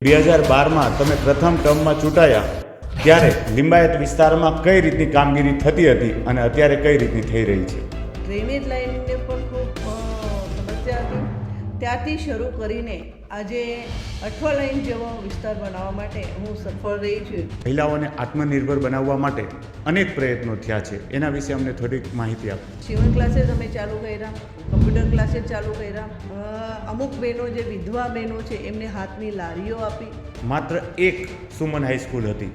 2012માં તમે પ્રથમ ટર્મમાં ચૂંટાયા ત્યારે લિંબાયત વિસ્તારમાં કઈ રીતની કામગીરી થતી હતી અને અત્યારે કઈ રીતની થઈ રહી છે? ડ્રેનેજ લાઇનને પણ ખૂબ સમસ્યા હતી. ત્યાંથી શરૂ કરીને આજે અઠવા લાઇન જેવો વિસ્તાર બનાવવા માટે હું સફળ રહી છું. મહિલાઓને આત્મનિર્ભર બનાવવા માટે અનેક પ્રયત્નો થયા છે, એના વિશે અમને થોડીક માહિતી આપો. સીવણ ક્લાસીસ અમે ચાલુ કર્યા, કમ્પ્યુટર ક્લાસીસ ચાલુ કર્યા, અમુક બહેનો જે વિધવા બહેનો છે એમને હાથની લારીઓ આપી. માત્ર એક સુમન હાઈસ્કૂલ હતી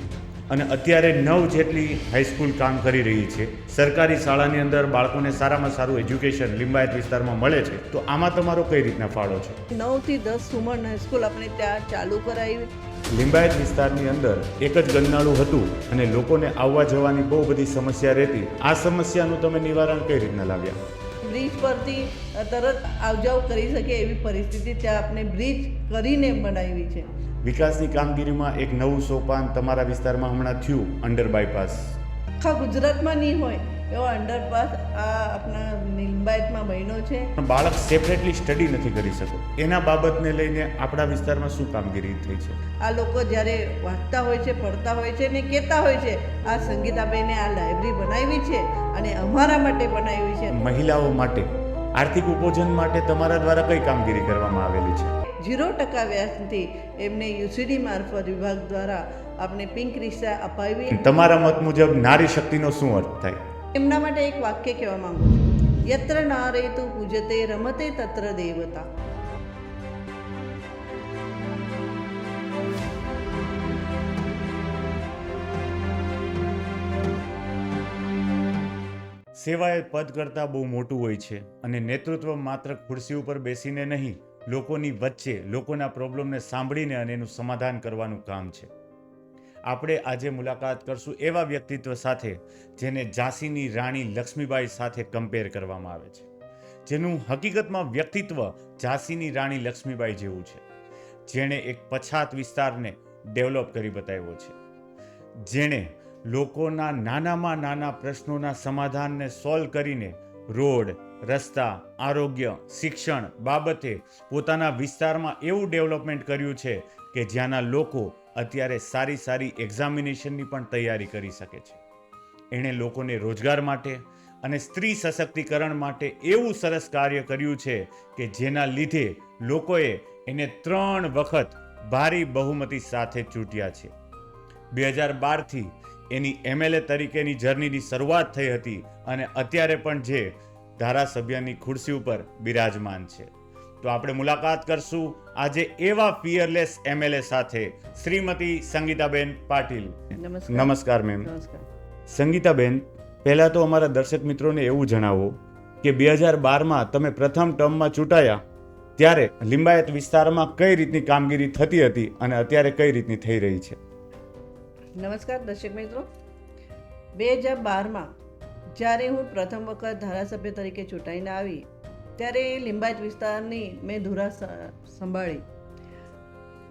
અને અત્યારે 9 જેટલી હાઈસ્કૂલ કામ કરી રહી છે. સરકારી શાળાની અંદર બાળકોને સારામાં સારું એજ્યુકેશન લિંબાયત વિસ્તારમાં મળે છે. તો આમાં તમારો કઈ રીતના ફાળો છે? 9 થી 10 સુમન હાઈસ્કૂલ આપણે ત્યાં ચાલુ કરાવી. લિંબાયત વિસ્તારની અંદર એક જ ગંદનાળું હતું અને લોકોને આવવા જવાની બહુ બધી સમસ્યા રહેતી. આ સમસ્યાનું તમે નિવારણ કઈ રીતના લાવ્યા? બ્રિજ પરથી તરત આવજાવ કરી શકે એવી પરિસ્થિતિ ત્યાં આપણે બ્રિજ કરીને બનાવી છે. વિકાસની કામગીરીમાં એક નવું સોપાન તમારા વિસ્તારમાં હમણાં થયું, અંડર બાયપાસ. આખા ગુજરાતમાં નહીં હોય એવો અંડરપાસ આ આપણા લિંબાયતમાં બન્યો છે. બાળક સેપરેટલી સ્ટડી નથી કરી શકતો, એના બાબતને લઈને આપણા વિસ્તારમાં શું કામગીરી થઈ છે? આ લોકો જ્યારે વાંચતા હોય છે, પડતા હોય છે ને કહેતા હોય છે આ સંગીતાબેને આ લાઇબ્રેરી બનાવી છે અને અમારા માટે બનાવી છે. મહિલાઓ માટે આર્થિક ઉપોજન માટે તમારા દ્વારા કઈ કામગીરી કરવામાં આવેલી છે? 0% વ્યાજથી એમને યુસીડી મારફત વિભાગ દ્વારા આપણે પિંક રિક્ષા અપાવી. તમારા મત મુજબ નારી શક્તિનો શું અર્થ થાય? એમના માટે એક વાક્ય કહેવા માંગુ છું, યત્ર નારેતુ પૂજતે રમતે તત્ર દેવતા. સેવા એ પદ કરતાં બહુ મોટું હોય છે અને નેતૃત્વ માત્ર ખુરશી ઉપર બેસીને નહીં, લોકોની વચ્ચે લોકોના પ્રોબ્લેમને સાંભળીને અને એનું સમાધાન કરવાનું કામ છે. આપણે આજે મુલાકાત કરશું એવા વ્યક્તિત્વ સાથે જેને ઝાંસીની રાણી લક્ષ્મીબાઈ સાથે કમ્પેર કરવામાં આવે છે, જેનું હકીકતમાં વ્યક્તિત્વ ઝાંસીની રાણી લક્ષ્મીબાઈ જેવું છે, જેણે એક પછાત વિસ્તારને ડેવલપ કરી બતાવ્યો છે, જેણે લોકોના નાનામાં નાના પ્રશ્નોના સમાધાનને સોલ્વ કરીને રોડ, રસ્તા, આરોગ્ય, શિક્ષણ બાબતે પોતાના વિસ્તારમાં એવું ડેવલપમેન્ટ કર્યું છે કે જ્યાંના લોકો અત્યારે સારી સારી એક્ઝામિનેશનની પણ તૈયારી કરી શકે છે. એણે લોકોને રોજગાર માટે અને સ્ત્રી સશક્તિકરણ માટે એવું સરસ કાર્ય કર્યું છે કે જેના લીધે લોકોએ એને 3 વખત ભારી બહુમતી સાથે ચૂંટ્યા છે. 2012થી એની MLA તરીકેની જર્નીની શરૂઆત થઈ હતી અને અત્યારે પણ જે ધારાસભ્યની ખુરશી ઉપર બિરાજમાન છે. તો આપણે મુલાકાત કરશું આજે એવા ફિયરલેસ MLA સાથે, શ્રીમતી સંગીતાબેન પાટીલ. નમસ્કાર મેમ. નમસ્કાર. સંગીતાબેન, પહેલાં તો અમારા દર્શક મિત્રોને એવું જણાવો કે 2012માં તમે પ્રથમ ટર્મમાં ચૂંટાયા ત્યારે લિંબાયત વિસ્તારમાં કઈ રીતની કામગીરી થતી હતી અને અત્યારે કઈ રીતની થઈ રહી છે? નમસ્કાર દર્શક મિત્રો. 2012માં જ્યારે હું પ્રથમ વખત ધારાસભ્ય તરીકે ચૂંટાઈને આવી ત્યારે લિંબાયત વિસ્તારની મેં ધુરા સંભાળી.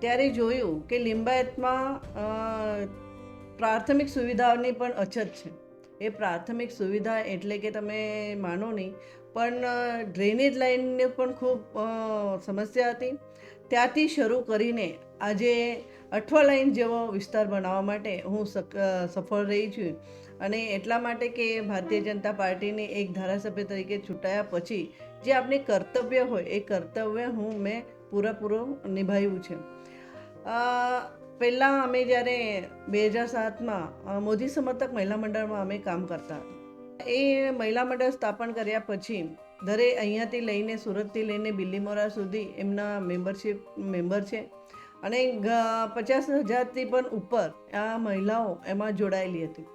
ત્યારે જોયું કે લિંબાયતમાં પ્રાથમિક સુવિધાઓની પણ અછત છે. એ પ્રાથમિક સુવિધા એટલે કે તમે માનો નહીં, પણ ડ્રેનેજ લાઇનને પણ ખૂબ સમસ્યા હતી. ત્યાંથી શરૂ કરીને આજે અઠવા લાઇન જેવો વિસ્તાર બનાવવા માટે હું સફળ રહી છું. અને એટલા માટે કે ભારતીય જનતા પાર્ટીની એક ધારાસભ્ય તરીકે ચૂંટાયા પછી જે આપણે કર્તવ્ય હોય એ કર્તવ્ય મેં પૂરેપૂરું નિભાવ્યું છે. પહેલાં અમે જ્યારે 2007માં મોદી સમર્થક મહિલા મંડળમાં અમે કામ કરતા હતા. એ મહિલા મંડળ સ્થાપન કર્યા પછી અહીંયાથી લઈને સુરતથી લઈને બિલ્લીમોરા સુધી એમના મેમ્બર છે અને 50,000થી પણ ઉપર આ મહિલાઓ એમાં જોડાયેલી હતી.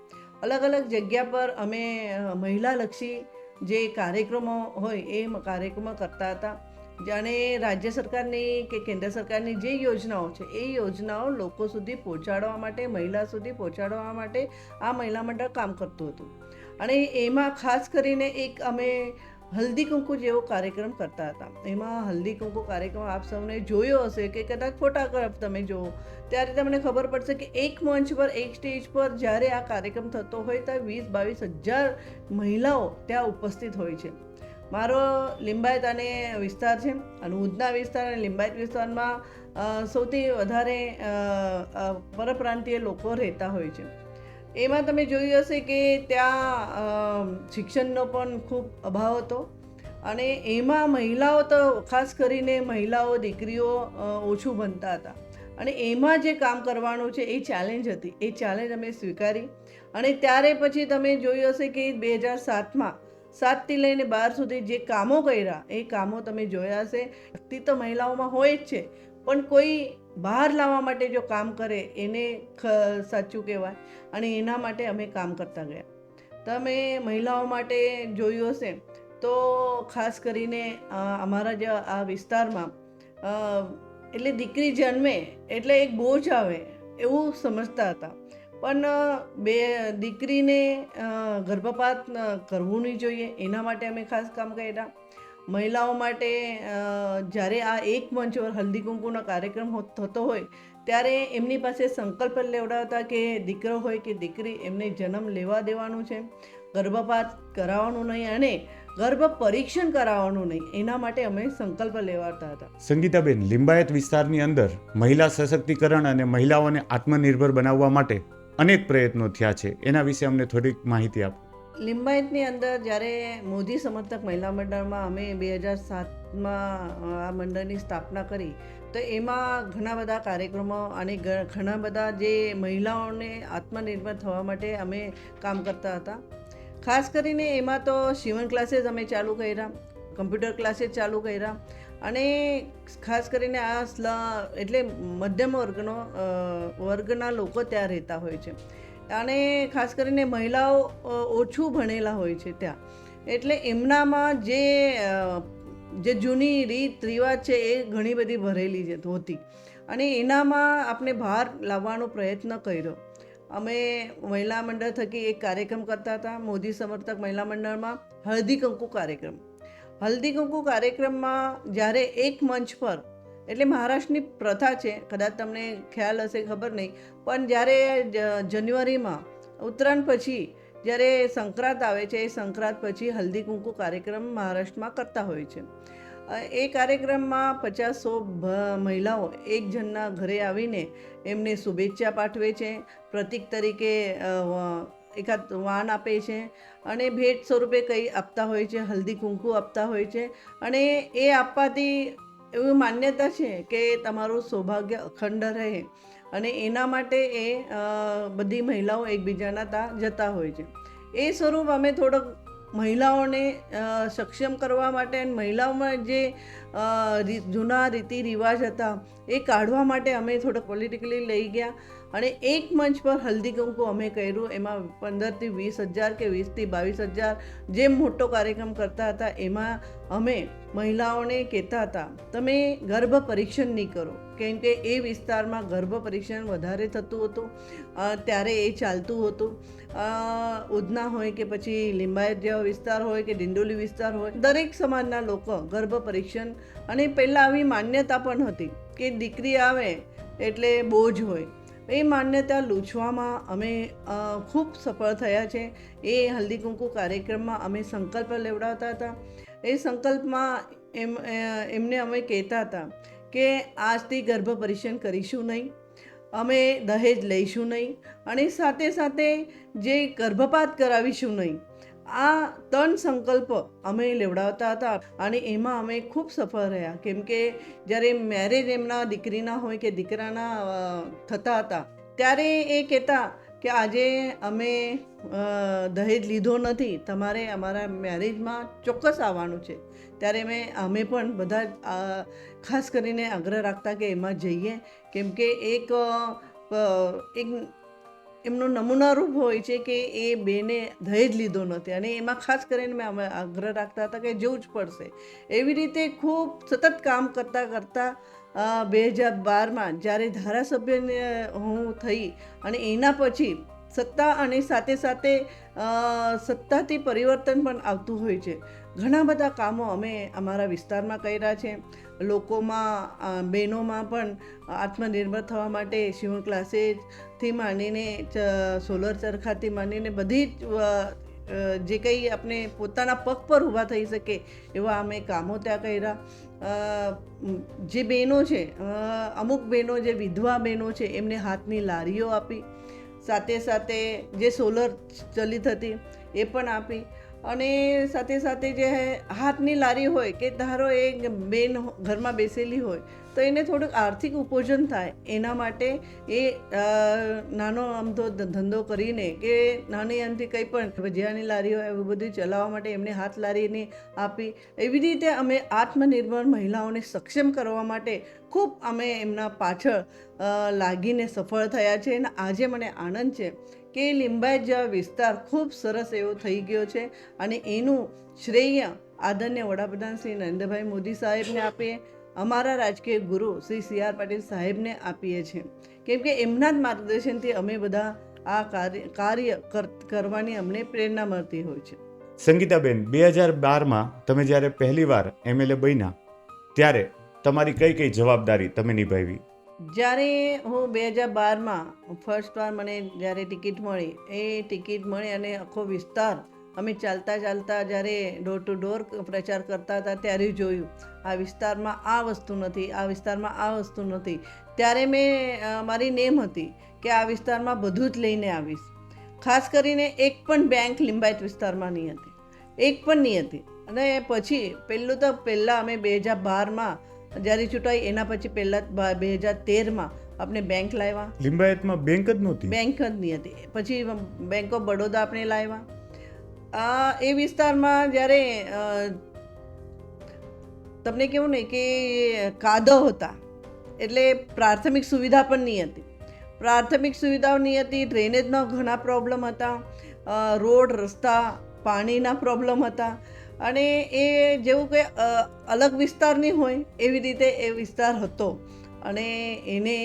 અલગ અલગ જગ્યા પર અમે મહિલાલક્ષી જે કાર્યક્રમો હોય એ કાર્યક્રમો કરતા હતા. જાણે રાજ્ય સરકારની કે કેન્દ્ર સરકારની જે યોજનાઓ છે એ યોજનાઓ લોકો સુધી પહોંચાડવા માટે, મહિલા સુધી પહોંચાડવા માટે આ મહિલા મંડળ કામ કરતું હતું. અને એમાં ખાસ કરીને એક અમે હલ્દી કુંકુ જેવો કાર્યક્રમ કરતા હતા. એમાં હલ્દી કુંકુ કાર્યક્રમ આપ સૌને જોયો હશે કે કદાચ ફોટોગ્રાફ તમે જુઓ ત્યારે તમને ખબર પડશે કે એક મંચ પર, એક સ્ટેજ પર જ્યારે આ કાર્યક્રમ થતો હોય ત્યારે 20-22 હજાર મહિલાઓ ત્યાં ઉપસ્થિત હોય છે. મારો લિંબાયત અને વિસ્તાર છે અને ઉધના વિસ્તાર અને લિંબાયત વિસ્તારમાં સૌથી વધારે પરપ્રાંતીય લોકો રહેતા હોય છે. એમાં તમે જોયું હશે કે ત્યાં શિક્ષણનો પણ ખૂબ અભાવ હતો અને એમાં મહિલાઓ તો ખાસ કરીને મહિલાઓ દીકરીઓ ઓછું ભણતા હતા અને એમાં જે કામ કરવાનું છે એ ચેલેન્જ હતી. એ ચેલેન્જ અમે સ્વીકારી અને ત્યારે પછી તમે જોયું હશે કે 2007માં 7થી લઈને 12 સુધી જે કામો કર્યા એ કામો તમે જોયા હશે. શક્તિ તો મહિલાઓમાં હોય જ છે, પણ કોઈ બહાર લાવવા માટે જો કામ કરે એને સાચું કહેવાય અને એના માટે અમે કામ કરતા ગયા. તમે મહિલાઓ માટે જોયું હશે તો ખાસ કરીને અમારા જે આ વિસ્તારમાં એટલે દીકરી જન્મે એટલે એક બોજ આવે એવું સમજતા હતા, પણ દીકરીને ગર્ભપાત કરવું નહીં જોઈએ એના માટે અમે ખાસ કામ કર્યા. મહિલાઓ માટે જ્યારે આ એક મંચ પર હલ્દી કુંકુનો કાર્યક્રમ થતો હોય ત્યારે એમની પાસે સંકલ્પ લેવડાવતા કે દીકરો હોય કે દીકરી એમને જન્મ લેવા દેવાનું છે, ગર્ભપાત કરાવવાનું નહીં અને ગર્ભ પરીક્ષણ કરાવવાનું નહીં, એના માટે અમે સંકલ્પ લેવાતા હતા. સંગીતાબેન, લિંબાયત વિસ્તારની અંદર મહિલા સશક્તિકરણ અને મહિલાઓને આત્મનિર્ભર બનાવવા માટે અનેક પ્રયત્નો થયા છે, એના વિશે અમને થોડીક માહિતી આપો. લિંબાયતની અંદર જ્યારે મોદી સમર્થક મહિલા મંડળમાં અમે 2007માં આ મંડળની સ્થાપના કરી તો એમાં ઘણા બધા કાર્યક્રમો અને ઘણા બધા જે મહિલાઓને આત્મનિર્ભર થવા માટે અમે કામ કરતા હતા. ખાસ કરીને એમાં તો સીવણ ક્લાસીસ અમે ચાલુ કર્યા, કમ્પ્યુટર ક્લાસીસ ચાલુ કર્યા અને ખાસ કરીને એટલે મધ્યમ વર્ગના લોકો ત્યાં રહેતા હોય છે અને ખાસ કરીને મહિલાઓ ઓછું ભણેલા હોય છે ત્યાં, એટલે એમનામાં જે જૂની રીત રિવાજ છે એ ઘણી બધી ભરેલી છે હોતી અને એનામાં આપણે બહાર લાવવાનો પ્રયત્ન કર્યો. અમે મહિલા મંડળ થકી એક કાર્યક્રમ કરતા હતા મોદી સમર્થક મહિલા મંડળમાં, હળદી કંકુ કાર્યક્રમ. હલ્દી કંકુ કાર્યક્રમમાં જ્યારે એક મંચ પર, એટલે મહારાષ્ટ્રની પ્રથા છે, કદાચ તમને ખ્યાલ હશે ખબર નહીં, પણ જ્યારે જાન્યુઆરીમાં ઉત્તરાયણ પછી જ્યારે સંક્રાંત આવે છે એ સંક્રાંત પછી હલ્દી કુંકુ કાર્યક્રમ મહારાષ્ટ્રમાં કરતા હોય છે. એ કાર્યક્રમમાં 50-100 મહિલાઓ એક જણના ઘરે આવીને એમને શુભેચ્છા પાઠવે છે, પ્રતીક તરીકે એકાદ વાન આપે છે અને ભેટ સ્વરૂપે કંઈ આપતા હોય છે, હલ્દી કુંકુ આપતા હોય છે અને એ આપવાથી એવી માન્યતા છે કે તમારું સૌભાગ્ય અખંડ રહે અને એના માટે એ બધી મહિલાઓ એકબીજાના ત્યાં જતા હોય છે. એ સ્વરૂપ અમે થોડોક મહિલાઓને સક્ષમ કરવા માટે અને મહિલાઓમાં જે જૂના રીતિ રિવાજ હતા એ કાઢવા માટે અમે થોડોક પોલિટિકલી લઈ ગયા અને એક મંચ પર હલ્દી કંકુ અમે કર્યું. એમાં 15,000 થી 20,000 કે 20,000 થી 22,000 જે મોટો કાર્યક્રમ કરતા હતા એમાં અમે મહિલાઓને કહેતા હતા તમે ગર્ભ પરીક્ષણ નહીં કરો, કેમ કે એ વિસ્તારમાં ગર્ભ પરીક્ષણ વધારે થતું હતું ત્યારે એ ચાલતું હતું. ઉધના હોય કે પછી લિંબાયત જેવા વિસ્તાર હોય કે ડિંડોલી વિસ્તાર હોય, દરેક સમાજના લોકો ગર્ભ પરીક્ષણ, અને પહેલાં આવી માન્યતા પણ હતી કે દીકરી આવે એટલે બોજ હોય, એ માન્યતા લૂછવામાં અમે ખૂબ સફળ થયા છે. એ હલ્દી કુંકુ કાર્યક્રમમાં અમે સંકલ્પ લેવડાવતા હતા. એ સંકલ્પમાં એમને અમે કહેતા હતા કે આજથી ગર્ભ પરીક્ષણ કરીશું નહીં, અમે દહેજ લઈશું નહીં અને સાથે સાથે જે ગર્ભપાત કરાવીશું નહીં. આ 3 સંકલ્પ અમે લેવડાવતા હતા અને એમાં અમે ખૂબ સફળ રહ્યા, કેમ કે જ્યારે મેરેજ એમના દીકરીના હોય કે દીકરાના થતા હતા ત્યારે એ કહેતા કે આજે અમે દહેજ લીધો નથી, તમારે અમારા મેરેજમાં ચોક્કસ આવવાનું છે. ત્યારે અમે પણ બધા ખાસ કરીને આગ્રહ રાખતા કે એમાં જઈએ, કેમ કે એક એમનો નમૂનારૂપ હોય છે કે એ બેને દહેજ લીધો નથી અને એમાં ખાસ કરીને અમે આગ્રહ રાખતા હતા કે જવું જ પડશે. એવી રીતે ખૂબ સતત કામ કરતાં કરતાં 2012માં જ્યારે ધારાસભ્યને હું થઈ અને એના પછી સત્તા અને સાથે સાથે સત્તાથી પરિવર્તન પણ આવતું હોય છે. ઘણા બધા કામો અમે અમારા વિસ્તારમાં કર્યા છે. લોકોમાં બહેનોમાં પણ આત્મનિર્ભર થવા માટે સીવણ ક્લાસીસથી માંડીને સોલર ચરખાથી માંડીને બધી જ જે કંઈ આપણે પોતાના પગ પર ઊભા થઈ શકે એવા અમે કામો ત્યાં કર્યા. જે બહેનો છે, અમુક બહેનો જે વિધવા બહેનો છે એમને હાથની લારીઓ આપી, સાથે સાથે જે સોલર ચલિત હતી એ પણ આપી, અને સાથે સાથે જે હાથની લારી હોય કે ધારો એ બેન ઘરમાં બેસેલી હોય તો એને થોડુંક આર્થિક ઉપાર્જન થાય એના માટે એ નાનો અમથો ધંધો કરીને કે નાની અમથી કંઈ પણ ભજીયાની લારી હોય એવું બધું ચલાવવા માટે એમને હાથ લારીને આપી. એવી રીતે અમે આત્મનિર્ભર મહિલાઓને સક્ષમ કરવા માટે ખૂબ અમે એમના પાછળ લાગીને સફળ થયા છે. અને આજે મને આનંદ છે કે લિંબાયત જેવા વિસ્તાર ખૂબ સરસ એવો થઈ ગયો છે, અને એનું શ્રેય આદરણીય વડાપ્રધાન શ્રી નરેન્દ્રભાઈ મોદી સાહેબને આપીએ, અમારા રાજકીય ગુરુ શ્રી CR પાટીલ સાહેબને આપીએ છીએ, કેમ કે એમના જ માર્ગદર્શનથી અમે બધા આ કાર્ય કરવાની અમને પ્રેરણા મળતી હોય છે. સંગીતાબેન, 2012માં તમે જ્યારે પહેલીવાર MLA બન્યા ત્યારે તમારી કઈ કઈ જવાબદારી તમે નિભાવી? જ્યારે હું 2012માં ફર્સ્ટ વાર મને જ્યારે ટિકિટ મળી, એ ટિકિટ મળી અને આખો વિસ્તાર અમે ચાલતા ચાલતા જ્યારે ડોર ટુ ડોર પ્રચાર કરતા હતા ત્યારે જોયું આ વિસ્તારમાં આ વસ્તુ નથી, આ વિસ્તારમાં આ વસ્તુ નથી. ત્યારે મારી નેમ હતી કે આ વિસ્તારમાં બધું જ લઈને આવીશ. ખાસ કરીને એક પણ બેંક લિંબાયત વિસ્તારમાં નહીં હતી, એક પણ નહીં હતી. અને પછી પહેલાં અમે 2012માં જ્યારે ચૂંટાઈ એના પછી પહેલાં 2013માં આપણે બેંક લાવ્યા. લિંબાયતમાં બેંક જ નહોતી? બેંક જ નહીં હતી. પછી બેંક ઓફ બરોડા આપણે લાવ્યા. એ વિસ્તારમાં જ્યારે તમને કેવું ને કે કાદવ હતા, એટલે પ્રાથમિક સુવિધા પણ નહીં હતી. પ્રાથમિક સુવિધાઓ નહીં હતી, ડ્રેનેજના ઘણા પ્રોબ્લેમ હતા, રોડ રસ્તા પાણીના પ્રોબ્લેમ હતા, અને એ જેવું કે અલગ વિસ્તાર નહીં હોય એવી રીતે એ વિસ્તાર હતો. અને એને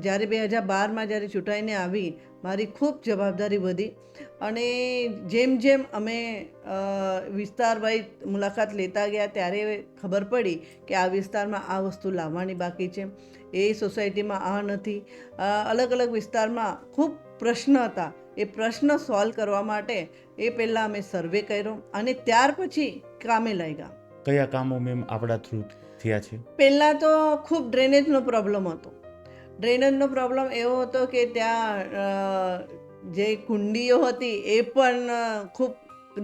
જ્યારે 2012માં જ્યારે ચૂંટાઈને આવી, મારી ખૂબ જવાબદારી વધી, અને જેમ જેમ અમે વિસ્તાર વાઇઝ મુલાકાત લેતા ગયા ત્યારે ખબર પડી કે આ વિસ્તારમાં આ વસ્તુ લાવવાની બાકી છે, એ સોસાયટીમાં આ નથી, અલગ અલગ વિસ્તારમાં ખૂબ પ્રશ્ન હતા. એ પ્રશ્ન સોલ્વ કરવા માટે એ પહેલાં અમે સર્વે કર્યો અને ત્યાર પછી કામે લાગ્યા. કયા કામો મેમ આપણા થ્રુ થયા છે? પહેલાં તો ખૂબ ડ્રેનેજનો પ્રોબ્લેમ હતો. ડ્રેનેજનો પ્રોબ્લેમ એવો હતો કે ત્યાં જે કુંડીઓ હતી એ પણ ખૂબ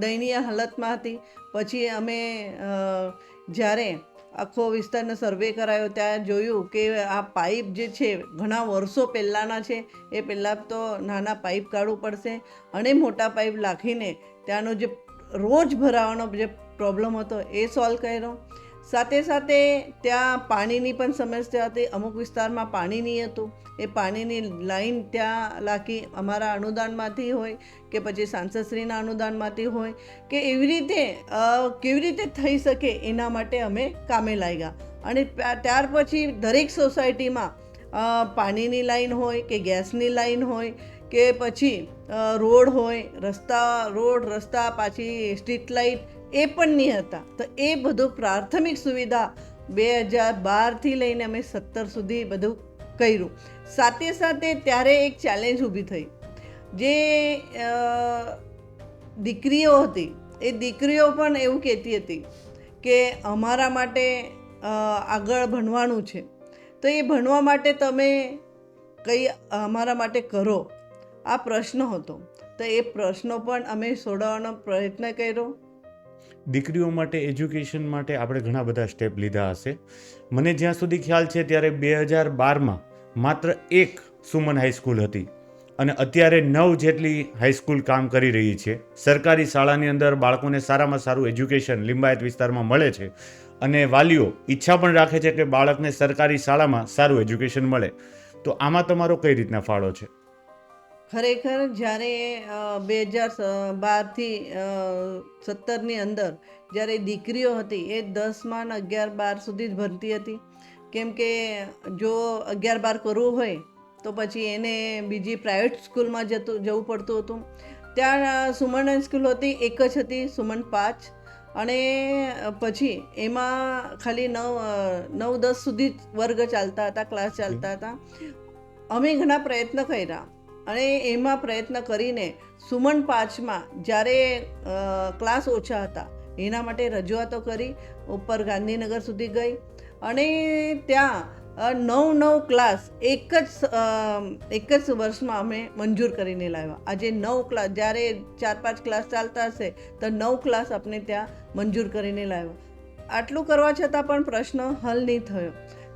દયનીય હાલતમાં હતી. પછી અમે જ્યારે આખો વિસ્તારનો સર્વે કરાયો ત્યાં જોયું કે આ પાઇપ જે છે ઘણા વર્ષો પહેલાંના છે, એ પહેલાં તો નાના પાઇપ કાઢવું પડશે અને મોટા પાઇપ નાખીને ત્યાંનો જે રોજ ભરાવાનો જે પ્રોબ્લેમ હતો એ સોલ્વ કર્યો. સાથે સાથે ત્યાં પાણીની પણ સમસ્યા હતી. અમુક વિસ્તારમાં પાણી નહીં હતું, એ પાણીની લાઈન ત્યાં લાખી અમારા અનુદાનમાંથી હોય કે પછી સાંસદશ્રીના અનુદાનમાંથી હોય કે એવી રીતે કેવી રીતે થઈ શકે એના માટે અમે કામે લાગ્યા. અને ત્યાર પછી દરેક સોસાયટીમાં પાણીની લાઈન હોય કે ગેસની લાઈન હોય કે પછી રોડ હોય, રોડ રસ્તા પાછી સ્ટ્રીટ લાઇટ એ પણ નહીં હતા. તો એ બધું પ્રાથમિક સુવિધા 2012થી લઈને અમે 17 સુધી બધું કર્યું. સાથે સાથે ત્યારે એક ચેલેન્જ ઊભી થઈ, જે દીકરીઓ હતી એ દીકરીઓ પણ એવું કહેતી હતી કે અમારા માટે આગળ ભણવાનું છે, તો એ ભણવા માટે તમે કંઈ અમારા માટે કરો, આ પ્રશ્ન હતો. તો એ પ્રશ્નો પણ અમે સોડવવાનો પ્રયત્ન કર્યો. દીકરીઓ માટે એજ્યુકેશન માટે આપણે ઘણા બધા સ્ટેપ લીધા હશે. મને જ્યાં સુધી ખ્યાલ છે ત્યારે 2012માં માત્ર એક સુમન હાઈસ્કૂલ હતી અને અત્યારે 9 જેટલી હાઈસ્કૂલ કામ કરી રહી છે. સરકારી શાળાની અંદર બાળકોને સારામાં સારું એજ્યુકેશન લિંબાયત વિસ્તારમાં મળે છે અને વાલીઓ ઈચ્છા પણ રાખે છે કે બાળકને સરકારી શાળામાં સારું એજ્યુકેશન મળે. તો આમાં તમારો કઈ રીતના ફાળો છે? ખરેખર જ્યારે 2012થી 17ની અંદર જ્યારે દીકરીઓ હતી એ 10માં 11, 12 સુધી જ ભણતી હતી, કેમ કે જો 11, 12 કરવું હોય તો પછી એને બીજી પ્રાઇવેટ સ્કૂલમાં જવું પડતું હતું. ત્યાં સુમન સ્કૂલ હતી, એક જ હતી, સુમન 5, અને પછી એમાં ખાલી 9-10 સુધી વર્ગ ચાલતા હતા, ક્લાસ ચાલતા હતા. અમે ઘણા પ્રયત્ન કર્યા અને એમાં પ્રયત્ન કરીને સુમન 5માં જ્યારે ક્લાસ ઓછા હતા એના માટે રજૂઆતો કરી, ઉપર ગાંધીનગર સુધી ગઈ અને ત્યાં 9 ક્લાસ એક જ વર્ષમાં અમે મંજૂર કરીને લાવ્યા. આજે 9 ક્લાસ, જ્યારે 4-5 ક્લાસ ચાલતા હશે તો 9 ક્લાસ આપણે ત્યાં મંજૂર કરીને લાવ્યા. આટલું કરવા છતાં પણ પ્રશ્ન હલ નહીં થયો.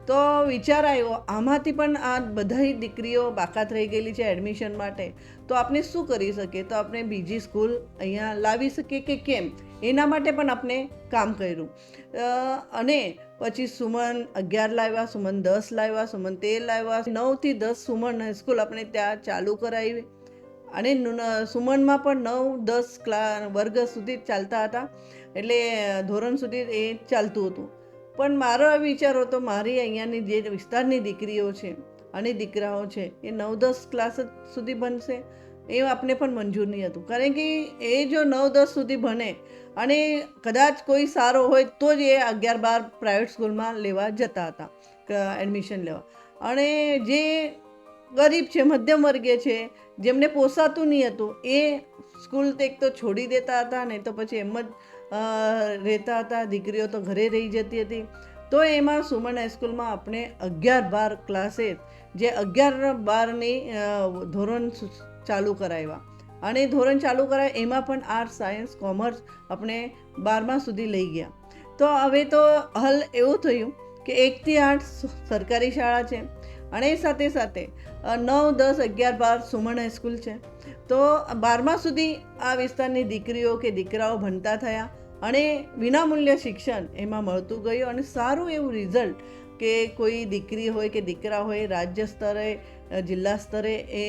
તો વિચાર આવ્યો આમાંથી પણ આ બધી દીકરીઓ બાકાત રહી ગયેલી છે એડમિશન માટે, તો આપણે શું કરી શકીએ? તો આપણે બીજી સ્કૂલ અહીંયા લાવી શકીએ કે કેમ? એના માટે પણ આપણે કામ કર્યું અને પછી સુમન 11 લાવ્યા, સુમન 10 લાવ્યા, સુમન 13 લાવ્યા, 9 થી 10 સુમન હાઈસ્કૂલ આપણે ત્યાં ચાલુ કરાવી અને સુમનમાં પણ 9-10 વર્ગ સુધી ચાલતા હતા, એટલે ધોરણ સુધી એ ચાલતું હતું. પણ મારો આ વિચાર હતો મારી અહીંયાની જે વિસ્તારની દીકરીઓ છે અને દીકરાઓ છે એ 9-10 ક્લાસ સુધી ભણશે એ આપણે પણ મંજૂર નહીં હતું. કારણ કે એ જો 9-10 સુધી ભણે અને કદાચ કોઈ સારો હોય તો જ એ 11-12 પ્રાઇવેટ સ્કૂલમાં લેવા જતા હતા એડમિશન લેવા. અને જે ગરીબ છે, મધ્યમ વર્ગીય છે, જેમને પોસાતું નહીં હતું એ સ્કૂલ એક તો છોડી દેતા હતા ને તો પછી એમ જ રહેતા હતા. દીકરીઓ તો ઘરે રહી જતી હતી. તો એમાં સુમન હાઈસ્કૂલમાં આપણે 11-12 ક્લાસીસ જે 11-12ની ધોરણ ચાલુ કરાવ્યા અને ધોરણ ચાલુ કરાવ્યા એમાં પણ આર્ટ્સ, સાયન્સ, કોમર્સ આપણે 12મા સુધી લઈ ગયા. તો હવે તો હલ એવું થયું કે 1 થી 8 સરકારી શાળા છે અને સાથે સાથે 9, 10, 11, 12 સુમન હાઈસ્કૂલ છે. તો 12મા સુધી આ વિસ્તારની દીકરીઓ કે દીકરાઓ ભણતા થયા અને વિનામૂલ્ય શિક્ષણ એમાં મળતું ગયું અને સારું એવું રિઝલ્ટ કે કોઈ દીકરી હોય કે દીકરા હોય રાજ્ય સ્તરે, જિલ્લા સ્તરે એ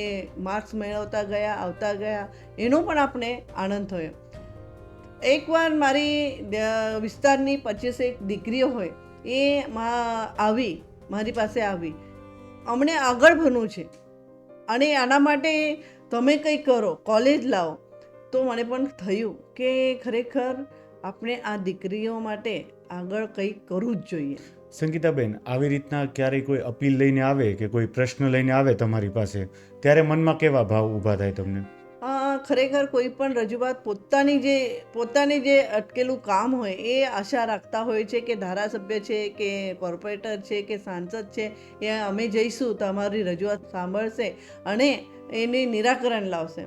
માર્ક્સ મેળવતા ગયા, આવતા ગયા, એનો પણ આપણે આનંદ થયો. એકવાર મારી વિસ્તારની 25 દીકરીઓ હોય એ મારી પાસે આવી, અમને આગળ ભણવું છે અને આના માટે તમે કંઈ કરો, કોલેજ લાવો. તો મને પણ થયું કે ખરેખર આપણે આ દીકરીઓ માટે આગળ કંઈક કરવું જ જોઈએ. સંગીતાબેન, આવી રીતના ક્યારેય કોઈ અપીલ લઈને આવે કે કોઈ પ્રશ્ન લઈને આવે તમારી પાસે, ત્યારે મનમાં કેવા ભાવ ઊભા થાય તમને? ખરેખર કોઈ પણ રજૂઆત પોતાની જે અટકેલું કામ હોય એ આશા રાખતા હોય છે કે ધારાસભ્ય છે કે કોર્પોરેટર છે કે સાંસદ છે એ અમે જઈશું તો અમારી રજૂઆત સાંભળશે અને એની નિરાકરણ લાવશે.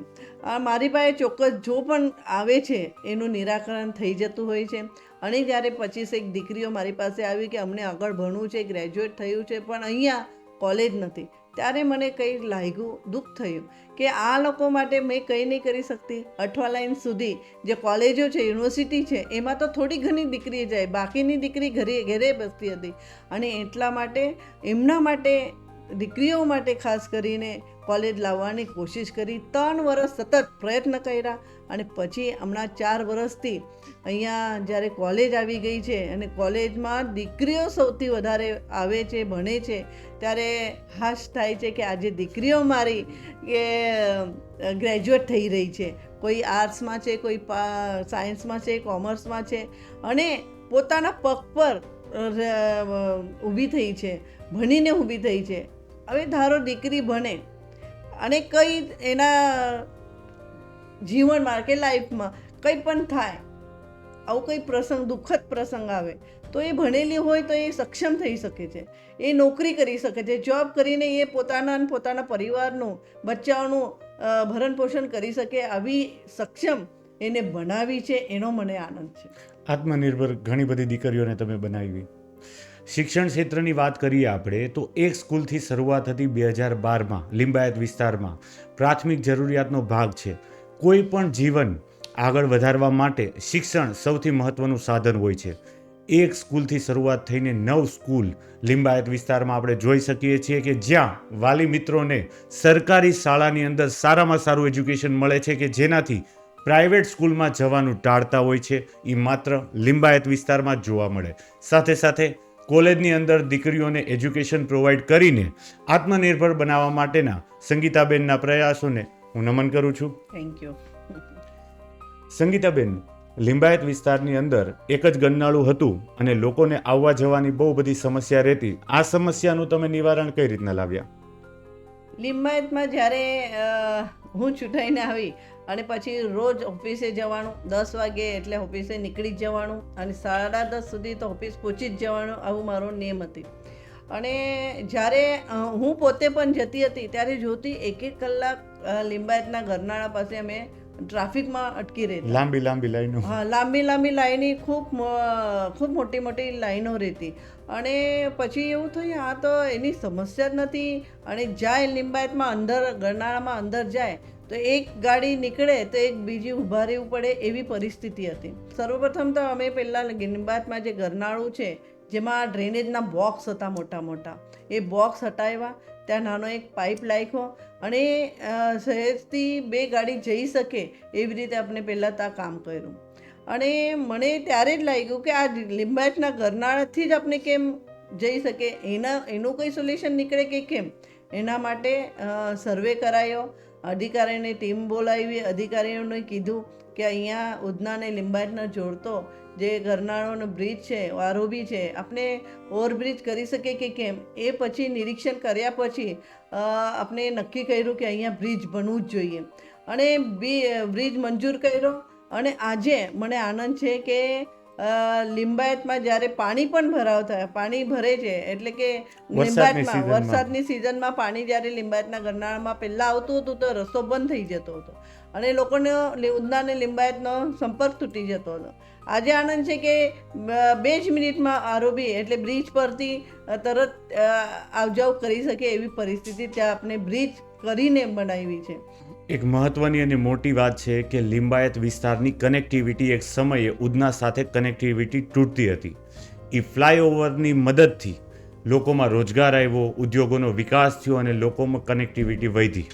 મારી પાસે ચોક્કસ જો પણ આવે છે એનું નિરાકરણ થઈ જતું હોય છે. અને જ્યારે 25 દીકરીઓ મારી પાસે આવી કે અમને આગળ ભણવું છે, ગ્રેજ્યુએટ થયું છે પણ અહીંયા કોલેજ નથી, ત્યારે મને કંઈ લાગ્યું, દુઃખ થયું કે આ લોકો માટે મેં કંઈ નહીં કરી શકતી. 8મા લાઈન સુધી જે કોલેજો છે, યુનિવર્સિટી છે, એમાં તો થોડી ઘણી દીકરી જાય, બાકીની દીકરી ઘરે બસતી હતી. અને એટલા માટે એમના માટે દીકરીઓ માટે ખાસ કરીને કોલેજ લાવવાની કોશિશ કરી. 3 વર્ષ સતત પ્રયત્ન કર્યા અને પછી હમણાં 4 વર્ષથી અહીંયા જ્યારે કોલેજ આવી ગઈ છે અને કોલેજમાં દીકરીઓ સૌથી વધારે આવે છે, ભણે છે, ત્યારે હાશ થાય છે કે આજે દીકરીઓ મારી કે ગ્રેજ્યુએટ થઈ રહી છે. કોઈ આર્ટ્સમાં છે, કોઈ સાયન્સમાં છે, કોમર્સમાં છે અને પોતાના પગ પર ઊભી થઈ છે, ભણીને ઊભી થઈ છે. હવે ધારો દીકરી ભણે અને કંઈ એના જીવનમાં કે લાઈફમાં કંઈ પણ થાય, આવું કંઈ પ્રસંગ, દુઃખદ પ્રસંગ આવે તો એ ભણેલી હોય તો એ સક્ષમ થઈ શકે છે, એ નોકરી કરી શકે છે, જોબ કરીને એ પોતાના પરિવારનું, બચ્ચાઓનું ભરણ પોષણ કરી શકે. આવી સક્ષમ એને બનાવી છે, એનો મને આનંદ છે. આત્મનિર્ભર ઘણી બધી દીકરીઓને તમે બનાવી. શિક્ષણ ક્ષેત્રની વાત કરીએ આપણે તો એક સ્કૂલથી શરૂઆત હતી 2012માં લિંબાયત વિસ્તારમાં. પ્રાથમિક જરૂરિયાતનો ભાગ છે. કોઈ પણ જીવન આગળ વધારવા માટે શિક્ષણ સૌથી મહત્ત્વનું સાધન હોય છે. એક સ્કૂલથી શરૂઆત થઈને 9 સ્કૂલ લિંબાયત વિસ્તારમાં આપણે જોઈ શકીએ છીએ કે જ્યાં વાલી મિત્રોને સરકારી શાળાની અંદર સારામાં સારું એજ્યુકેશન મળે છે કે જેનાથી પ્રાઇવેટ સ્કૂલમાં જવાનું ટાળતા હોય છે. એ માત્ર લિંબાયત વિસ્તારમાં જ જોવા મળે. સાથે સાથે કોલેજની અંદર દીકરીઓને એજ્યુકેશન પ્રોવાઈડ કરીને આત્મનિર્ભર બનાવવા માટેના સંગીતાબેનના પ્રયાસોને હું નમન કરું છું. Thank you. સંગીતાબેન, લિંબાયત વિસ્તારની અંદર એક જ ગન્નાળું હતું અને લોકોને આવવા જવાની બહુ બધી સમસ્યા રહેતી. આ સમસ્યાનું તમે નિવારણ કઈ રીતના લાવ્યા? લિંબાયતમાં જ્યારે હું ચૂંટાઈને આવી અને પછી રોજ ઓફિસે જવાનું, 10 વાગે એટલે ઓફિસે નીકળી જ જવાનું અને 10:30 સુધી તો ઓફિસ પહોંચી જ જવાનું, આવું મારો નિયમ હતી. અને જ્યારે હું પોતે પણ જતી હતી ત્યારે જોતી 1-1 કલાક લિંબાયતના ગરનાળા પાસે અમે ટ્રાફિકમાં અટકી રહેતા. લાંબી લાંબી લાઈનો. હા, લાંબી લાંબી લાઈની, ખૂબ મોટી મોટી લાઈનો રહેતી. અને પછી એવું થયું આ તો એની સમસ્યા જ નથી. અને જાય લિંબાયતમાં અંદર ગરનાળામાં અંદર જાય તો એક ગાડી નીકળે તો એક બીજી ઊભા રહેવું પડે, એવી પરિસ્થિતિ હતી. સર્વપ્રથમ તો અમે પહેલાં લિંબાયતમાં જે ગરનાળું છે જેમાં ડ્રેનેજના બોક્સ હતા મોટા મોટા, એ બોક્સ હટાવ્યા, ત્યાં નાનો એક પાઇપ નાખ્યો અને સહેજથી 2 ગાડી જઈ શકે એવી રીતે આપણે પહેલાં ત્યાં કામ કર્યું. અને મને ત્યારે જ લાગ્યું કે આ લિંબાયતના ગરનાળાથી જ આપણે કેમ જઈ શકે, એનું કંઈ સોલ્યુશન નીકળે કે કેમ. એના માટે સર્વે કરાયો, અધિકારીની ટીમ બોલાવી, અધિકારીઓને કીધું કે અહીંયા ઉધના અને લિંબાયતને જોડતો જે ગરનાળોનો બ્રિજ છે, આરઓબી છે, આપણે ઓવરબ્રિજ કરી શકીએ કે કેમ. એ પછી નિરીક્ષણ કર્યા પછી આપણે નક્કી કર્યું કે અહીંયા બ્રિજ બનવું જ જોઈએ અને બ્રિજ મંજૂર કર્યો. અને આજે મને આનંદ છે કે લિંબાયતમાં જ્યારે પાણી પણ ભરાવ થાય, પાણી ભરે છે એટલે કે લિંબાયતમાં વરસાદની સિઝનમાં પાણી જ્યારે લિંબાયતના ગરનાળામાં પહેલાં આવતું હતું તો રસ્તો બંધ થઈ જતો હતો અને લોકોનો ઉધના અને લિંબાયતનો સંપર્ક તૂટી જતો હતો. આજે આનંદ છે કે 2 જ મિનિટમાં આરઓબી એટલે બ્રિજ પરથી તરત આવજાવ કરી શકે એવી પરિસ્થિતિ ત્યાં આપણે બ્રિજ કરીને બનાવી છે. એક મહત્વની અને મોટી વાત છે કે લિંબાયત વિસ્તારની કનેક્ટિવિટી એક સમયે ઉધના સાથે કનેક્ટિવિટી તૂટતી હતી. એ ફ્લાયઓવરની મદદથી લોકોમાં રોજગાર આવ્યો, ઉદ્યોગોનો વિકાસ થયો અને લોકોમાં કનેક્ટિવિટી વધી,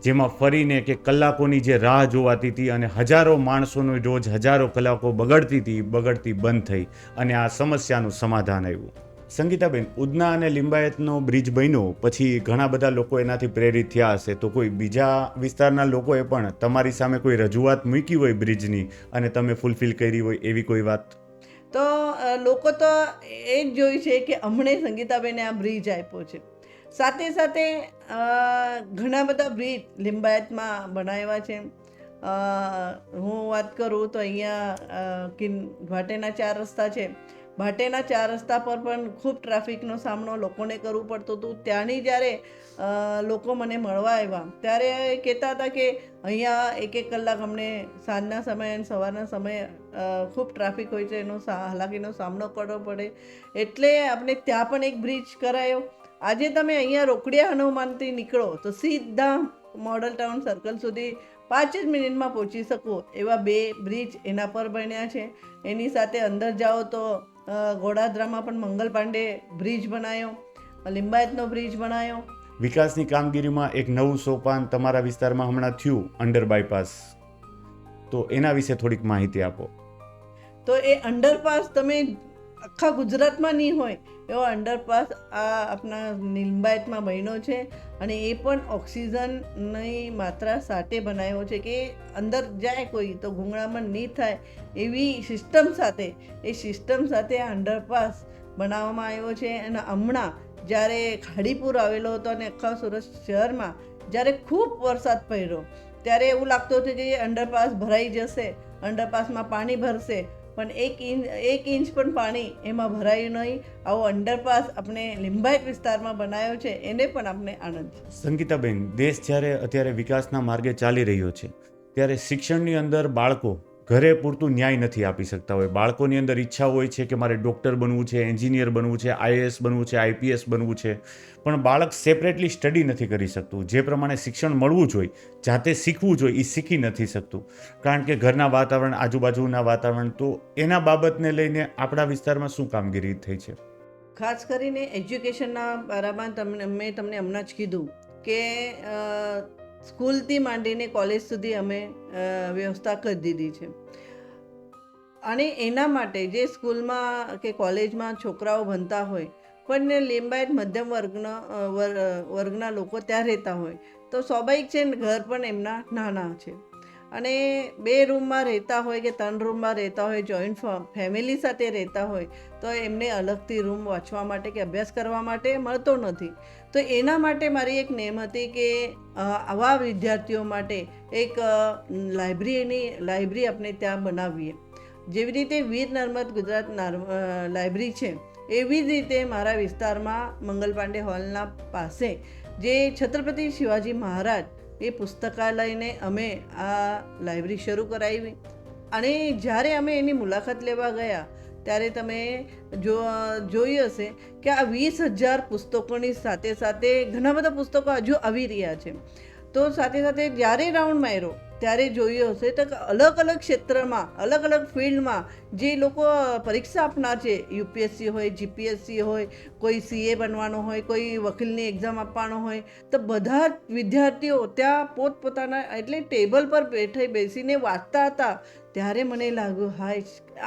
જેમાં ફરીને કે કલાકોની જે રાહ જોવાતી હતી અને હજારો માણસોનો રોજ હજારો કલાકો બગડતી બંધ થઈ અને આ સમસ્યાનું સમાધાન આવ્યું. સંગીતાબેન, ઉધના અને લિંબાયતનો બ્રિજ બન્યો પછી ઘણા બધા લોકો એનાથી પ્રેરિત થયા હશે, તો કોઈ બીજા વિસ્તારના લોકોએ પણ તમારી સામે કોઈ રજૂઆત મૂકી હોય બ્રિજની અને તમે ફૂલફિલ કરી હોય એવી કોઈ વાત? તો લોકો તો એ જ જોયું છે કે હમણે સંગીતાબેને આ બ્રિજ આપ્યો છે. સાથે સાથે ઘણા બધા બ્રિજ લિંબાયતમાં બનાવ્યા છે. હું વાત કરું તો અહીંયા ભાટેના 4 રસ્તા છે. ભાટેના 4 રસ્તા પર પણ ખૂબ ટ્રાફિકનો સામનો લોકોને કરવું પડતું હતું. ત્યાંની જ્યારે લોકો મને મળવા આવ્યા ત્યારે કહેતા હતા કે અહીંયા 1-1 કલાક અમને સાંજના સમયે અને સવારના સમયે ખૂબ ટ્રાફિક હોય છે, એનો હાલાકીનો સામનો કરવો પડે. એટલે આપણે ત્યાં પણ એક બ્રિજ કરાયો. આજે તમે અહીંયા રોકડિયા હનુમાનથી નીકળો તો સીધા મોડલ ટાઉન સર્કલ સુધી 5 જ મિનિટમાં પહોંચી શકો એવા 2 બ્રિજ એના પર બન્યા છે. એની સાથે અંદર જાઓ તો ગોડાદરામાં પણ મંગલ પાંડે બ્રિજ બનાવ્યો, લિંબાયતનો બ્રિજ બનાવ્યો. વિકાસની કામગીરીમાં એક નવું સોપાન તમારા વિસ્તારમાં હમણાં થયું, અંડર બાયપાસ, તો એના વિશે થોડીક માહિતી આપો. તો એ અંડરપાસ તમે આખા ગુજરાતમાં નહીં હોય એવો અંડરપાસ આ આપણા લિંબાયતમાં બન્યો છે અને એ પણ ઓક્સિજનની માત્રા સાથે બનાવ્યો છે કે અંદર જાય કોઈ તો ગુંગળામણ નહીં થાય એવી સિસ્ટમ સાથે આ અંડરપાસ બનાવવામાં આવ્યો છે. અને હમણાં જ્યારે ખાડીપુર આવેલો હતો અને આખા સુરત શહેરમાં જ્યારે ખૂબ વરસાદ પડ્યો ત્યારે એવું લાગતું હતું કે અંડરપાસ ભરાઈ જશે, અંડરપાસમાં પાણી ભરશે, પણ 1 ઇંચ પણ પાણી એમાં ભરાયું નહીં. આવો અંડરપાસ આપણે લિંબાયત વિસ્તારમાં બનાવ્યો છે, એને પણ આપણે આનંદ છે. સંગીતાબેન, દેશ જ્યારે અત્યારે વિકાસના માર્ગે ચાલી રહ્યો છે ત્યારે શિક્ષણની અંદર બાળકો ઘરે પૂરતું ન્યાય નથી આપી શકતા હોય. બાળકોની અંદર ઈચ્છા હોય છે કે મારે ડૉક્ટર બનવું છે, એન્જિનિયર બનવું છે, IAS બનવું છે, IPS બનવું છે, પણ બાળક સેપરેટલી સ્ટડી નથી કરી શકતું. જે પ્રમાણે શિક્ષણ મળવું જોઈએ, જાતે શીખવું જોઈએ, એ શીખી નથી શકતું કારણ કે ઘરના વાતાવરણ, આજુબાજુના વાતાવરણ. તો એના બાબતને લઈને આપણા વિસ્તારમાં શું કામગીરી થઈ છે? ખાસ કરીને એજ્યુકેશનના બારામાં મેં તમને હમણાં જ કીધું કે સ્કૂલથી માંડીને કોલેજ સુધી અમે વ્યવસ્થા કરી દીધી છે. અને એના માટે જે સ્કૂલમાં કે કોલેજમાં છોકરાઓ ભણતા હોય પણ લિંબાયત મધ્યમ વર્ગના લોકો ત્યાં રહેતા હોય તો સ્વાભાવિક છે ઘર પણ એમના નાના છે અને 2 રૂમમાં રહેતા હોય કે 3 રૂમમાં રહેતા હોય, જોઈન્ટ ફેમિલી સાથે રહેતા હોય, તો એમને અલગથી રૂમ વાંચવા માટે કે અભ્યાસ કરવા માટે મળતો નથી. તો એના માટે મારી એક નેમ હતી કે આવા વિદ્યાર્થીઓ માટે એક લાઇબ્રેરી આપણે ત્યાં બનાવીએ. જેવી રીતે વીર નર્મદ ગુજરાત લાઇબ્રેરી છે, એવી જ રીતે મારા વિસ્તારમાં મંગલ પાંડે હોલના પાસે જે છત્રપતિ શિવાજી મહારાજ એ પુસ્તકાલયને અમે આ લાઇબ્રેરી શરૂ કરાવી. અને જ્યારે અમે એની મુલાકાત લેવા ગયા ત્યારે તમે જોયું હશે કે આ 20,000 પુસ્તકોની સાથે સાથે ઘણા બધા પુસ્તકો હજુ આવી રહ્યા છે. તો સાથે સાથે જ્યારે રાઉન્ડ માર્યો ત્યારે જોયું હશે તો અલગ અલગ ક્ષેત્રમાં, અલગ અલગ ફિલ્ડમાં જે લોકો પરીક્ષા આપનાર છે, યુપીએસસી હોય, જીપીએસસી હોય, કોઈ સીએ બનવાનો હોય, કોઈ વકીલની એક્ઝામ આપવાનો હોય, તો બધા જ વિદ્યાર્થીઓ ત્યાં પોતપોતાના એટલે ટેબલ પર બેસીને વાંચતા હતા. ત્યારે મને લાગ્યું હાય,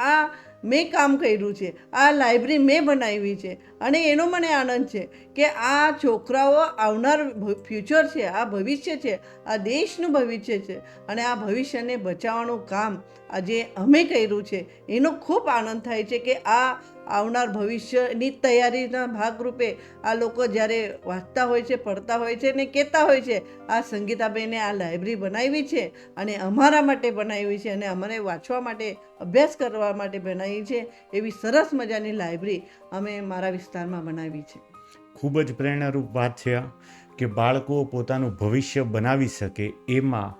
આ મેં કામ કર્યું છે, આ લાઇબ્રેરી મેં બનાવી છે. અને એનો મને આનંદ છે કે આ છોકરાઓ આવનાર ફ્યુચર છે, આ ભવિષ્ય છે, આ દેશનું ભવિષ્ય છે. અને આ ભવિષ્યને બચાવવાનું કામ આજે અમે કર્યું છે. એનો ખૂબ આનંદ થાય છે કે આ આવનાર ભવિષ્યની તૈયારીના ભાગરૂપે આ લોકો જ્યારે વાંચતા હોય છે, પડતા હોય છે ને કહેતા હોય છે, આ સંગીતાબેને આ લાઇબ્રેરી બનાવી છે અને અમારા માટે બનાવી છે અને અમને વાંચવા માટે, અભ્યાસ કરવા માટે બનાવી છે. એવી સરસ મજાની લાઇબ્રેરી અમે મારા વિસ્તારમાં બનાવી છે. ખૂબ જ પ્રેરણારૂપ વાત છે આ, કે બાળકો પોતાનું ભવિષ્ય બનાવી શકે એમાં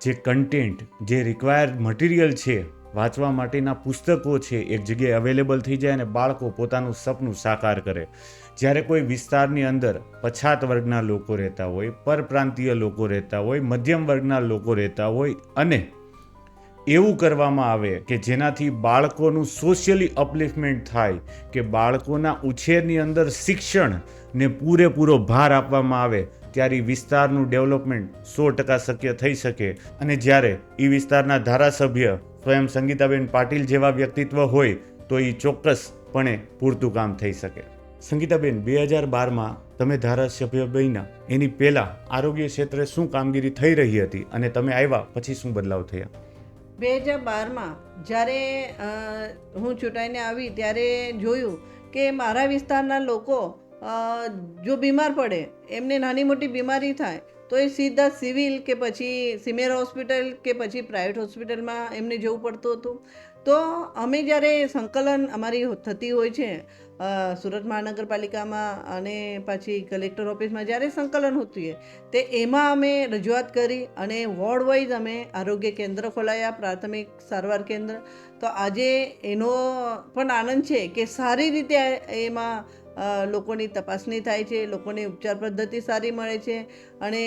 જે કન્ટેન્ટ, જે રિક્વાયર્ડ મટીરિયલ છે, વાંચવા માટેના પુસ્તકો છે, એક જગ્યાએ અવેલેબલ થઈ જાય અને બાળકો પોતાનું સપનું સાકાર કરે. જ્યારે કોઈ વિસ્તારની અંદર પછાત વર્ગના લોકો રહેતા હોય, પરપ્રાંતીય લોકો રહેતા હોય, મધ્યમ વર્ગના લોકો રહેતા હોય અને એવું કરવામાં આવે કે જેનાથી બાળકોનું સોશિયલી અપલિફ્ટમેન્ટ થાય, કે બાળકોના ઉછેરની અંદર શિક્ષણને પૂરેપૂરો ભાર આપવામાં આવે, ત્યારે વિસ્તારનું ડેવલપમેન્ટ 100% શક્ય થઈ શકે. અને જ્યારે એ વિસ્તારના ધારાસભ્ય સ્વયં સંગીતાબેન પાટીલ જેવા વ્યક્તિત્વ હોય તો એ ચોક્કસપણે પૂરતું કામ થઈ શકે. સંગીતાબેન, 2012માં તમે ધારાસભ્ય બન્યા, એની પહેલાં આરોગ્ય ક્ષેત્રે શું કામગીરી થઈ રહી હતી અને તમે આવ્યા પછી શું બદલાવ થયા? 2012માં જ્યારે હું ચૂંટાઈને આવી ત્યારે જોયું કે મારા વિસ્તારના લોકો જો બીમાર પડે, એમને નાની મોટી બીમારી થાય તો એ સીધા સિવિલ કે પછી સિમેર હોસ્પિટલ કે પછી પ્રાઇવેટ હોસ્પિટલમાં એમને જવું પડતું હતું. તો અમે જ્યારે સંકલન અમારી થતી હોય છે સુરત મહાનગરપાલિકામાં અને પછી કલેક્ટર ઓફિસમાં જ્યારે સંકલન હોતું હોય તે એમાં અમે રજૂઆત કરી અને વોર્ડ વાઇઝ અમે આરોગ્ય કેન્દ્ર ખોલાયા, પ્રાથમિક સારવાર કેન્દ્ર. તો આજે એનો પણ આનંદ છે કે સારી રીતે એમાં લોકોની તપાસણી થાય છે, લોકોની ઉપચાર પદ્ધતિ સારી મળે છે. અને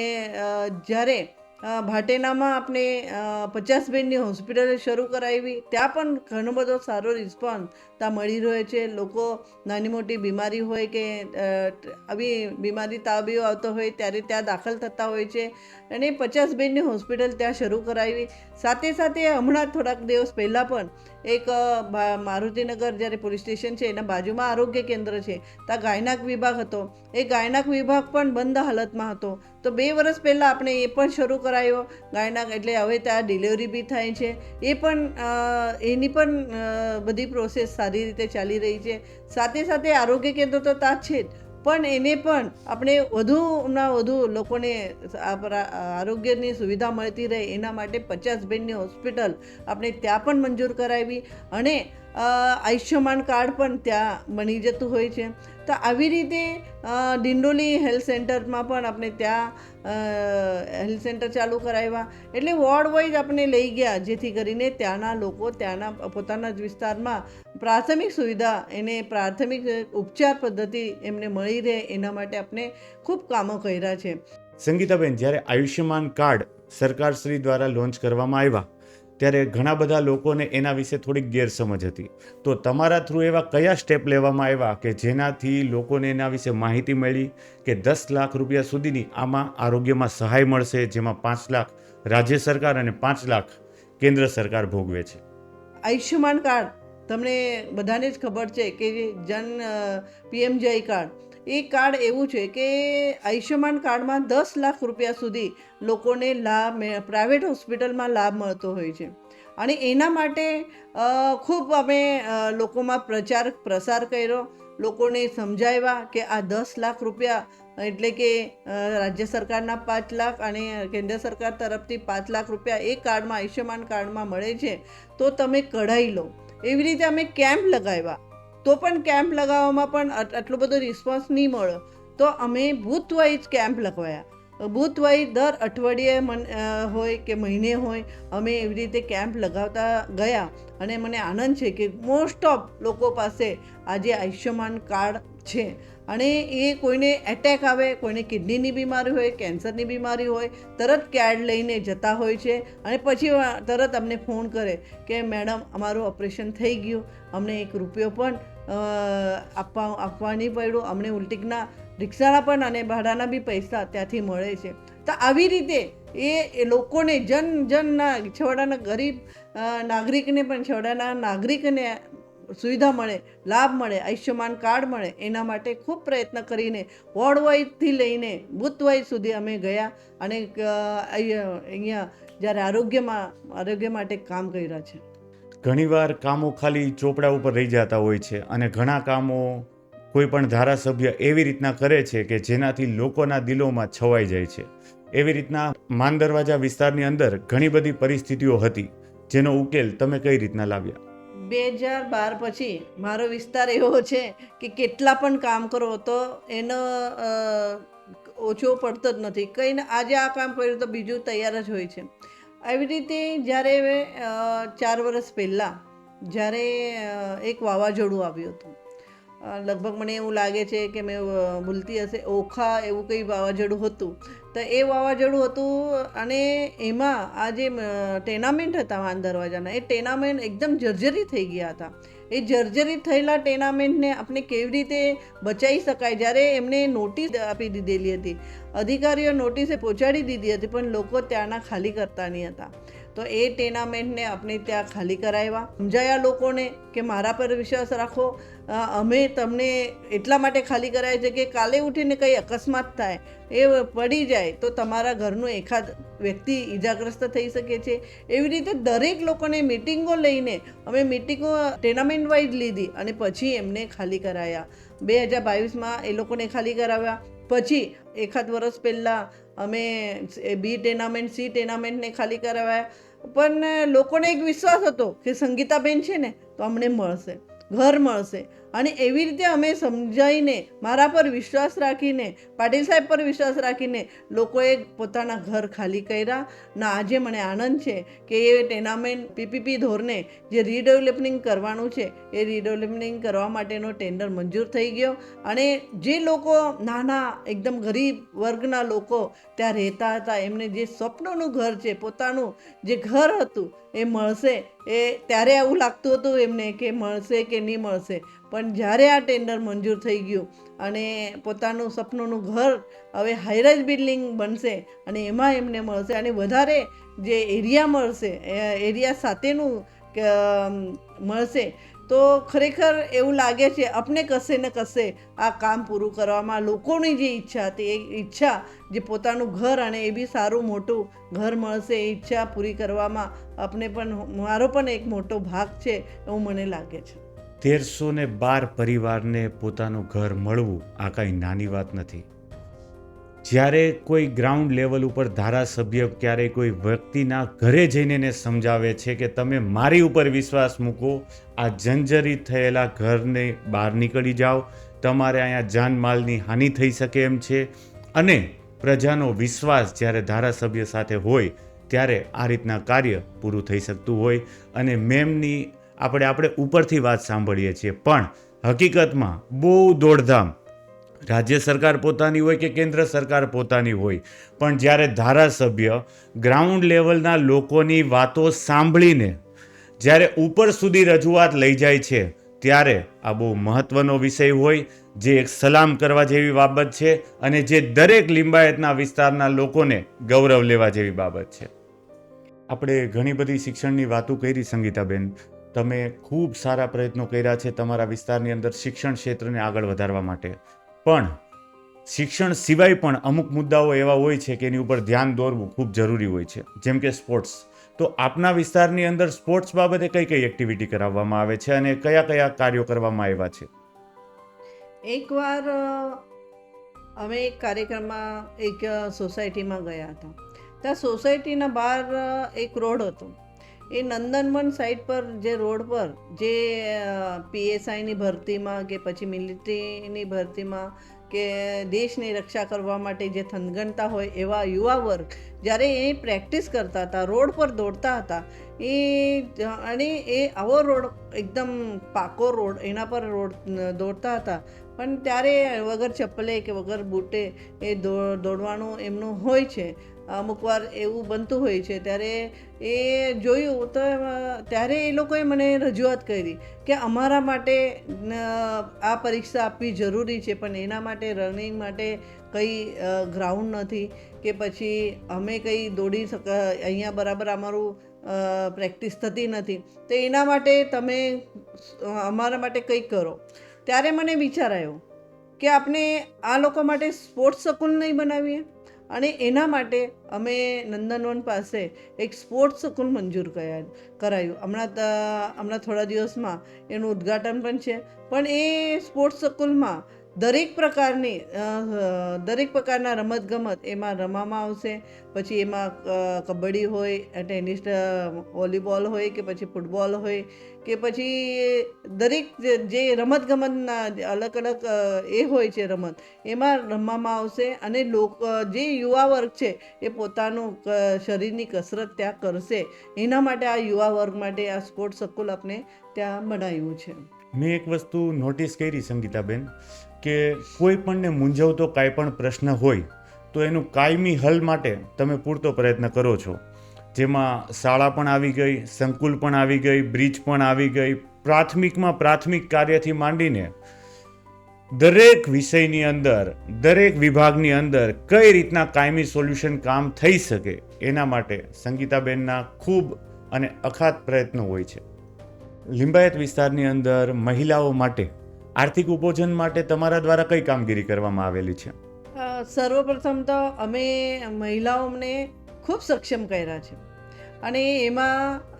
જ્યારે ભાટેનામાં આપણે 50 બેડની હોસ્પિટલ શરૂ કરાવી, ત્યાં પણ ઘણો બધો સારો રિસ્પોન્સ ત્યાં મળી રહ્યો છે. લોકો નાની મોટી બીમારી હોય કે આવી બીમારી તાવ આવતો હોય ત્યારે ત્યાં દાખલ થતા હોય છે અને 50 બેડની હોસ્પિટલ ત્યાં શરૂ કરાવી. સાથે સાથે હમણાં થોડાક દિવસ પહેલાં પણ એક મારુતિનગર જ્યારે પોલીસ સ્ટેશન છે એના બાજુમાં આરોગ્ય કેન્દ્ર છે, ત્યાં ગાયનાક વિભાગ હતો. એ ગાયનાક વિભાગ પણ બંધ હાલતમાં હતો. તો 2 વર્ષ પહેલાં આપણે એ પણ શરૂ કરાયો ગાયનાક, એટલે હવે ત્યાં ડિલિવરી બી થાય છે. એ પણ એની પણ બધી પ્રોસેસ સારી રીતે ચાલી રહી છે. સાથે સાથે આરોગ્ય કેન્દ્ર તો ત્યાં છે જ, પણ એને પણ આપણે વધુના વધુ લોકોને આરોગ્યની સુવિધા મળતી રહે એના માટે 50 બેડની હોસ્પિટલ આપણે ત્યાં પણ મંજૂર કરાવી અને આયુષ્યમાન કાર્ડ પણ ત્યાં બની જતું હોય છે. તો આવી રીતે ડિંડોલી હેલ્થ સેન્ટરમાં પણ આપણે ત્યાં હેલ્થ સેન્ટર ચાલુ કરાવ્યા. એટલે વોર્ડ વાઇઝ આપણે લઈ ગયા જેથી કરીને ત્યાંના લોકો ત્યાંના પોતાના જ વિસ્તારમાં પ્રાથમિક સુવિધા, એને પ્રાથમિક ઉપચાર પદ્ધતિ એમને મળી રહે એના માટે આપણે ખૂબ કામો કર્યા છે. સંગીતાબેન, જ્યારે આયુષ્યમાન કાર્ડ સરકારશ્રી દ્વારા લોન્ચ કરવામાં આવ્યા ત્યારે ઘણા બધા લોકોને એના વિશે થોડીક ગેરસમજ હતી. તો તમારા થ્રુ એવા કયા સ્ટેપ લેવામાં આવ્યા કે જેનાથી લોકોને એના વિશે માહિતી મળી કે 10 લાખ રૂપિયા સુધીની આમાં આરોગ્યમાં સહાય મળશે, જેમાં 5 લાખ રાજ્ય સરકાર અને 5 લાખ કેન્દ્ર સરકાર ભોગવે છે? આયુષ્યમાન કાર્ડ તમને બધાને જ ખબર છે કે જન પીએમજય કાર્ડ, એ કાર્ડ એવું છે કે આયુષ્યમાન કાર્ડમાં 10 લાખ રૂપિયા સુધી લોકોને લાભ પ્રાઇવેટ હોસ્પિટલમાં લાભ મળતો હોય છે. અને એના માટે ખૂબ અમે લોકોમાં પ્રસાર કર્યો, લોકોને સમજાવ્યા કે આ 10 લાખ રૂપિયા એટલે કે રાજ્ય સરકારના 5 લાખ અને કેન્દ્ર સરકાર તરફથી 5 લાખ રૂપિયા એ કાર્ડમાં આયુષ્યમાન કાર્ડમાં મળે છે, તો તમે કઢાવી લો. એવી રીતે અમે કેમ્પ લગાવ્યા, તો પણ કેમ્પ લગાવવામાં પણ આટલો બધો રિસ્પોન્સ નહીં મળ્યો, તો અમે બૂથ વાઇઝ કેમ્પ લગાવ્યા. બૂથ વાઇઝ દર અઠવાડિયે હોય કે મહિને હોય, અમે એવી રીતે કેમ્પ લગાવતા ગયા. અને મને આનંદ છે કે મોસ્ટ ઓફ લોકો પાસે આજે આયુષ્યમાન કાર્ડ છે. અને એ કોઈને એટેક આવે, કોઈને કિડનીની બીમારી હોય, કેન્સરની બીમારી હોય, તરત કાર્ડ લઈને જતા હોય છે. અને પછી તરત અમને ફોન કરે કે મેડમ અમારું ઓપરેશન થઈ ગયું, અમને 1 રૂપિયો પણ આપવા નહીં પડ્યું, અમને ઉલટીના રિક્ષાના પણ અને ભાડાના બી પૈસા ત્યાંથી મળે છે. તો આવી રીતે એ લોકોને જનના છેવાડાના ગરીબ નાગરિકને પણ છેવાડાના નાગરિકને સુવિધા મળે, લાભ મળે, આયુષ્યમાન કાર્ડ મળે, એના માટે ખૂબ પ્રયત્ન કરીને વોર્ડ વાઇઝથી લઈને બૂથ વાઇઝ સુધી અમે ગયા અને અહીંયા જ્યારે આરોગ્ય માટે કામ કર્યા છે. ઘણીવાર કામો ખાલી ચોપડા ઉપર રહી જતા હોય છે અને ઘણા કામો કોઈ પણ ધારાસભ્ય એવી રીતના કરે છે કે જેનાથી લોકોના દિલોમાં છવાઈ જાય છે. એવી રીતના માન દરવાજા વિસ્તારની અંદર ઘણી બધી પરિસ્થિતિઓ હતી, જેનો ઉકેલ તમે કઈ રીતના લાવ્યા? 2012 પછી મારો વિસ્તાર એવો છે કે કેટલા પણ કામ કરો તો એનો ઓછો પડતો જ નથી. કંઈને આજે આ કામ કર્યું તો બીજું તૈયાર જ હોય છે. આવી રીતે જ્યારે 4 વર્ષ પહેલાં જ્યારે એક વાવાઝોડું આવ્યું હતું, લગભગ મને એવું લાગે છે કે મેં ભૂલતી હશે, ઓખા એવું કંઈ વાવાઝોડું હતું. તો એ વાવાઝોડું હતું અને એમાં આ જે ટેનામેન્ટ હતા માન દરવાજાના, એ ટેનામેન્ટ એકદમ જર્જરિત થઈ ગયા હતા. એ જર્જરિત થયેલા ટેનામેન્ટને આપણે કેવી રીતે બચાવી શકાય, જ્યારે એમને નોટિસ આપી દીધેલી હતી, અધિકારીઓ નોટિસે પહોંચાડી દીધી હતી, પણ લોકો ત્યાંના ખાલી કરતા નહીં હતા. તો એ ટેનામેન્ટને આપણે ત્યાં ખાલી કરાવ્યા, સમજાયા લોકોને કે મારા પર વિશ્વાસ રાખો, અમે તમને એટલા માટે ખાલી કરાય છે કે કાલે ઉઠીને કંઈ અકસ્માત થાય, એ પડી જાય તો તમારા ઘરનું એકાદ વ્યક્તિ ઈજાગ્રસ્ત થઈ શકે છે. એવી રીતે દરેક લોકોને મિટિંગો લઈને અમે મિટિંગો ટેનામેન્ટ વાઇઝ લીધી અને પછી એમને ખાલી કરાયા. 2022માં એ લોકોને ખાલી કરાવ્યા. પછી એકાદ વર્ષ પહેલાં અમે બી ટેનામેન્ટ, સી ટેનામેન્ટને ખાલી કરાવ્યા. પણ લોકોને એક વિશ્વાસ હતો કે સંગીતાબેન છે ને તો અમને મળશે, ઘર મળશે. અને એવી રીતે અમે સમજાવીને, મારા પર વિશ્વાસ રાખીને, પાટીલ સાહેબ પર વિશ્વાસ રાખીને લોકોએ પોતાના ઘર ખાલી કર્યા. ને આજે મને આનંદ છે કે એ ટેનામેન્ટ પીપીપી ધોરણે જે રીડેવલપિંગ કરવાનું છે, એ રીડેવલપિંગ કરવા માટેનો ટેન્ડર મંજૂર થઈ ગયો. અને જે લોકો નાના એકદમ ગરીબ વર્ગના લોકો ત્યાં રહેતા હતા, એમને જે સ્વપ્નોનું ઘર છે, પોતાનું જે ઘર હતું એ મળશે. એ ત્યારે એવું લાગતું હતું એમને કે મળશે કે નહીં મળશે, પણ જ્યારે આ ટેન્ડર મંજૂર થઈ ગયું અને પોતાનું સપનોનું ઘર હવે હાઈરાઇઝ બિલ્ડિંગ બનશે અને એમાં એમને મળશે અને વધારે જે એરિયા મળશે, એરિયા સાથેનું મળશે, તો ખરેખર એવું લાગે છે આપણે કશે ને કશે આ કામ પૂરું કરવામાં લોકોની જે ઈચ્છા હતી, એ ઈચ્છા જે પોતાનું ઘર અને એ બી સારું મોટું ઘર મળશે, એ ઈચ્છા પૂરી કરવામાં આપણે પણ, મારો પણ એક મોટો ભાગ છે એવું મને લાગે છે. 1312 પરિવારને પોતાનું ઘર મળવું આ કાંઈ નાની વાત નથી. જ્યારે કોઈ ગ્રાઉન્ડ લેવલ ઉપર ધારાસભ્ય ક્યારેય કોઈ વ્યક્તિના ઘરે જઈને એને સમજાવે છે કે તમે મારી ઉપર વિશ્વાસ મૂકો, આ જર્જરિત થયેલા ઘરને બહાર નીકળી જાઓ, તમારે અહીંયા જાનમાલની હાનિ થઈ શકે એમ છે, અને પ્રજાનો વિશ્વાસ જ્યારે ધારાસભ્ય સાથે હોય ત્યારે આ રીતના કાર્ય પૂરું થઈ શકતું હોય. અને મેમની આપણે ઉપરથી વાત સાંભળીએ છીએ, પણ હકીકતમાં બહુ દોડધામ રાજ્ય સરકાર પોતાની હોય કે કેન્દ્ર સરકાર પોતાની હોય, પણ જ્યારે ધારાસભ્ય ગ્રાઉન્ડ લેવલના લોકોની વાતો સાંભળીને જ્યારે ઉપર સુધી રજૂઆત લઈ જાય છે, ત્યારે આ બહુ મહત્ત્વનો વિષય હોય, જે એક સલામ કરવા જેવી બાબત છે અને જે દરેક લિંબાયતના વિસ્તારના લોકોને ગૌરવ લેવા જેવી બાબત છે. આપણે ઘણી બધી શિક્ષણની વાતો કરી સંગીતાબેન, તમે ખૂબ સારા પ્રયત્નો કર્યા છે તમારા વિસ્તારની અંદર શિક્ષણ ક્ષેત્રને આગળ વધારવા માટે, પણ શિક્ષણ સિવાય પણ અમુક મુદ્દાઓ એવા હોય છે કે એની ઉપર ધ્યાન દોરવું ખૂબ જરૂરી હોય છે, જેમ કે સ્પોર્ટ્સ. તો આપના વિસ્તારની અંદર સ્પોર્ટ્સ બાબતે કઈ કઈ એક્ટિવિટી કરાવવામાં આવે છે અને કયા કયા કાર્યો કરવામાં આવ્યા છે? એકવાર અમે એક કાર્યક્રમમાં એક સોસાયટીમાં ગયા હતા. ત્યાં સોસાયટીના બહાર એક રોડ હતો. એ નંદનવન સાઈડ પર જે રોડ પર જે પીએસઆઈની ભરતીમાં કે પછી મિલિટરીની ભરતીમાં કે દેશની રક્ષા કરવા માટે જે થનગનતા હોય એવા યુવા વર્ગ જ્યારે એ પ્રેક્ટિસ કરતા હતા, રોડ પર દોડતા હતા, અને એ આવો રોડ એકદમ પાકો રોડ એના પર દોડતા હતા. પણ ત્યારે વગર ચપ્પલે કે વગર બૂટે એ દોડવાનું એમનું હોય છે. અમુક વાર એવું બનતું હોય છે. ત્યારે એ જોયું તો ત્યારે એ લોકોએ મને રજૂઆત કરી કે અમારા માટે આ પરીક્ષા આપવી જરૂરી છે, પણ એના માટે રનિંગ માટે કંઈ ગ્રાઉન્ડ નથી કે પછી અમે કંઈ દોડી અહીંયા બરાબર અમારું પ્રેક્ટિસ થતી નથી, તો એના માટે તમે અમારા માટે કંઈક કરો. ત્યારે મને વિચાર આવ્યો કે આપણે આ લોકો માટે સ્પોર્ટ્સ સ્કૂલ નહીં બનાવીએ, અને એના માટે અમે નંદનવન પાસે એક સ્પોર્ટ્સ સ્કૂલ મંજૂર કરાયું. હમણાં થોડા દિવસમાં એનું ઉદ્ઘાટન પણ છે. પણ એ સ્પોર્ટ્સ સ્કૂલમાં દરેક પ્રકારના રમતગમત એમાં રમવામાં આવશે. પછી એમાં કબડ્ડી હોય, ટેનિસ, વોલીબોલ હોય કે પછી ફૂટબોલ હોય કે પછી દરેક જે રમતગમતના અલગ અલગ એ હોય છે રમત, એમાં રમવામાં આવશે. અને જે યુવા વર્ગ છે એ પોતાનું શરીરની કસરત ત્યાં કરશે. એના માટે આ યુવા વર્ગ માટે આ સ્પોર્ટ્સ સ્કૂલ આપણે ત્યાં બનાવ્યું છે. મેં એક વસ્તુ નોટિસ કરી સંગીતાબેન, કે કોઈ પણને મૂંઝવતો કાંઈ પણ પ્રશ્ન હોય તો એનું કાયમી હલ માટે તમે પૂરતો પ્રયત્ન કરો છો. જેમાં શાળા પણ આવી ગઈ, સંકુલ પણ આવી ગઈ, બ્રિજ પણ આવી ગઈ. પ્રાથમિકમાં પ્રાથમિક કાર્યથી માંડીને દરેક વિષયની અંદર, દરેક વિભાગની અંદર કઈ રીતના કાયમી સોલ્યુશન કામ થઈ શકે એના માટે સંગીતાબેનના ખૂબ અને અખાત પ્રયત્નો હોય છે. લિંબાયત વિસ્તારની અંદર મહિલાઓ માટે આર્થિક ઉત્પોષણ માટે તમારા દ્વારા કઈ કામગીરી કરવામાં આવેલી છે? સર્વપ્રથમ તો અમે મહિલાઓને ખૂબ સક્ષમ કર્યા છે. અને એમાં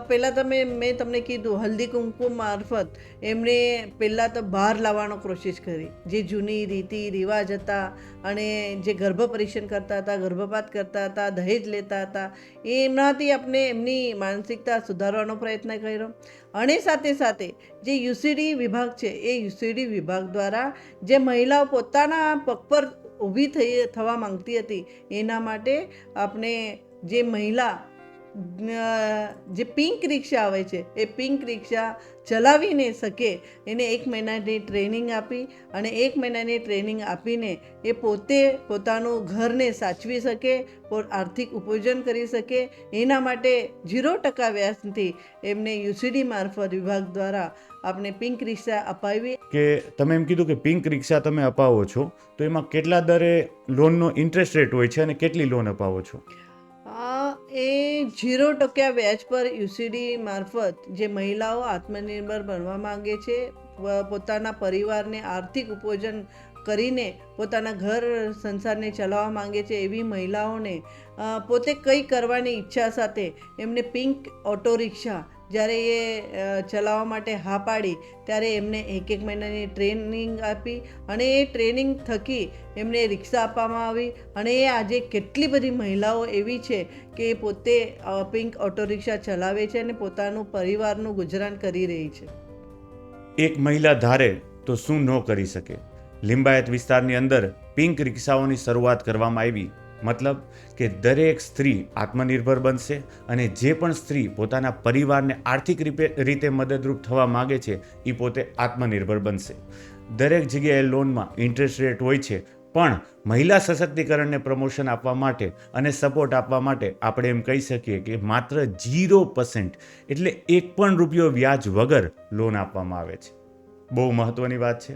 પહેલાં મેં તમને કીધું, હલ્દી કુમકુમ મારફત એમણે પહેલાં તો બહાર લાવવાનો કોશિશ કરી. જે જૂની રીતિ રિવાજ હતા અને જે ગર્ભ પરીક્ષણ કરતા હતા, ગર્ભપાત કરતા હતા, દહેજ લેતા હતા, એમનાથી આપણે એમની માનસિકતા સુધારવાનો પ્રયત્ન કર્યો. અને સાથે સાથે જે યુસીડી વિભાગ છે, એ યુસીડી વિભાગ દ્વારા જે મહિલાઓ પોતાના પગ પર ઊભી થવા માંગતી હતી, એના માટે આપણે જે મહિલા જે પિંક રિક્ષા આવે છે, એ પિંક રિક્ષા ચલાવીને શકે એને 1 મહિનાની ટ્રેનિંગ આપી. અને 1 મહિનાની ટ્રેનિંગ આપીને એ પોતે પોતાનું ઘરને સાચવી શકે, આર્થિક ઉપાર્જન કરી શકે. એના માટે 0% વ્યાજથી એમને યુસીડી મારફત વિભાગ દ્વારા આપણે પિંક રિક્ષા અપાવી. કે તમે એમ કીધું કે પિંક રિક્ષા તમે અપાવો છો, તો એમાં કેટલા દરે લોનનો ઇન્ટરેસ્ટ રેટ હોય છે અને કેટલી લોન અપાવો છો? એ 0% વ્યાજ પર યુસીડી મારફત જે મહિલાઓ આત્મનિર્ભર બનવા માંગે છે, પોતાના પરિવારને આર્થિક ઉત્પોષણ કરીને પોતાના ઘર સંસારને ચલાવવા માંગે છે, એવી મહિલાઓને પોતે કંઈ કરવાની ઈચ્છા સાથે એમને પિંક ઓટો રિક્ષા જ્યારે એ ચલાવવા માટે હા પાડી, ત્યારે એમને 1 મહિનાની ટ્રેનિંગ આપી. અને એ ટ્રેનિંગ થકી એમને રિક્ષા આપવામાં આવી. અને એ આજે કેટલી બધી મહિલાઓ એવી છે કે પોતે પિંક ઓટો રિક્ષા ચલાવે છે અને પોતાનું પરિવારનું ગુજરાન કરી રહી છે. એક મહિલા ધારે તો શું ન કરી શકે. લિંબાયત વિસ્તારની અંદર પિંક રિક્ષાઓની શરૂઆત કરવામાં આવી. મતલબ કે દરેક સ્ત્રી આત્મનિર્ભર બનશે અને જે પણ સ્ત્રી પોતાના પરિવારને આર્થિક રીતે મદદરૂપ થવા માગે છે, એ પોતે આત્મનિર્ભર બનશે. દરેક જગ્યાએ લોનમાં ઇન્ટરેસ્ટ રેટ હોય છે, પણ મહિલા સશક્તિકરણને પ્રમોશન આપવા માટે અને સપોર્ટ આપવા માટે આપણે એમ કહી શકીએ કે માત્ર 0% એટલે 1 પણ રૂપિયો વ્યાજ વગર લોન આપવામાં આવે છે. બહુ મહત્વની વાત છે,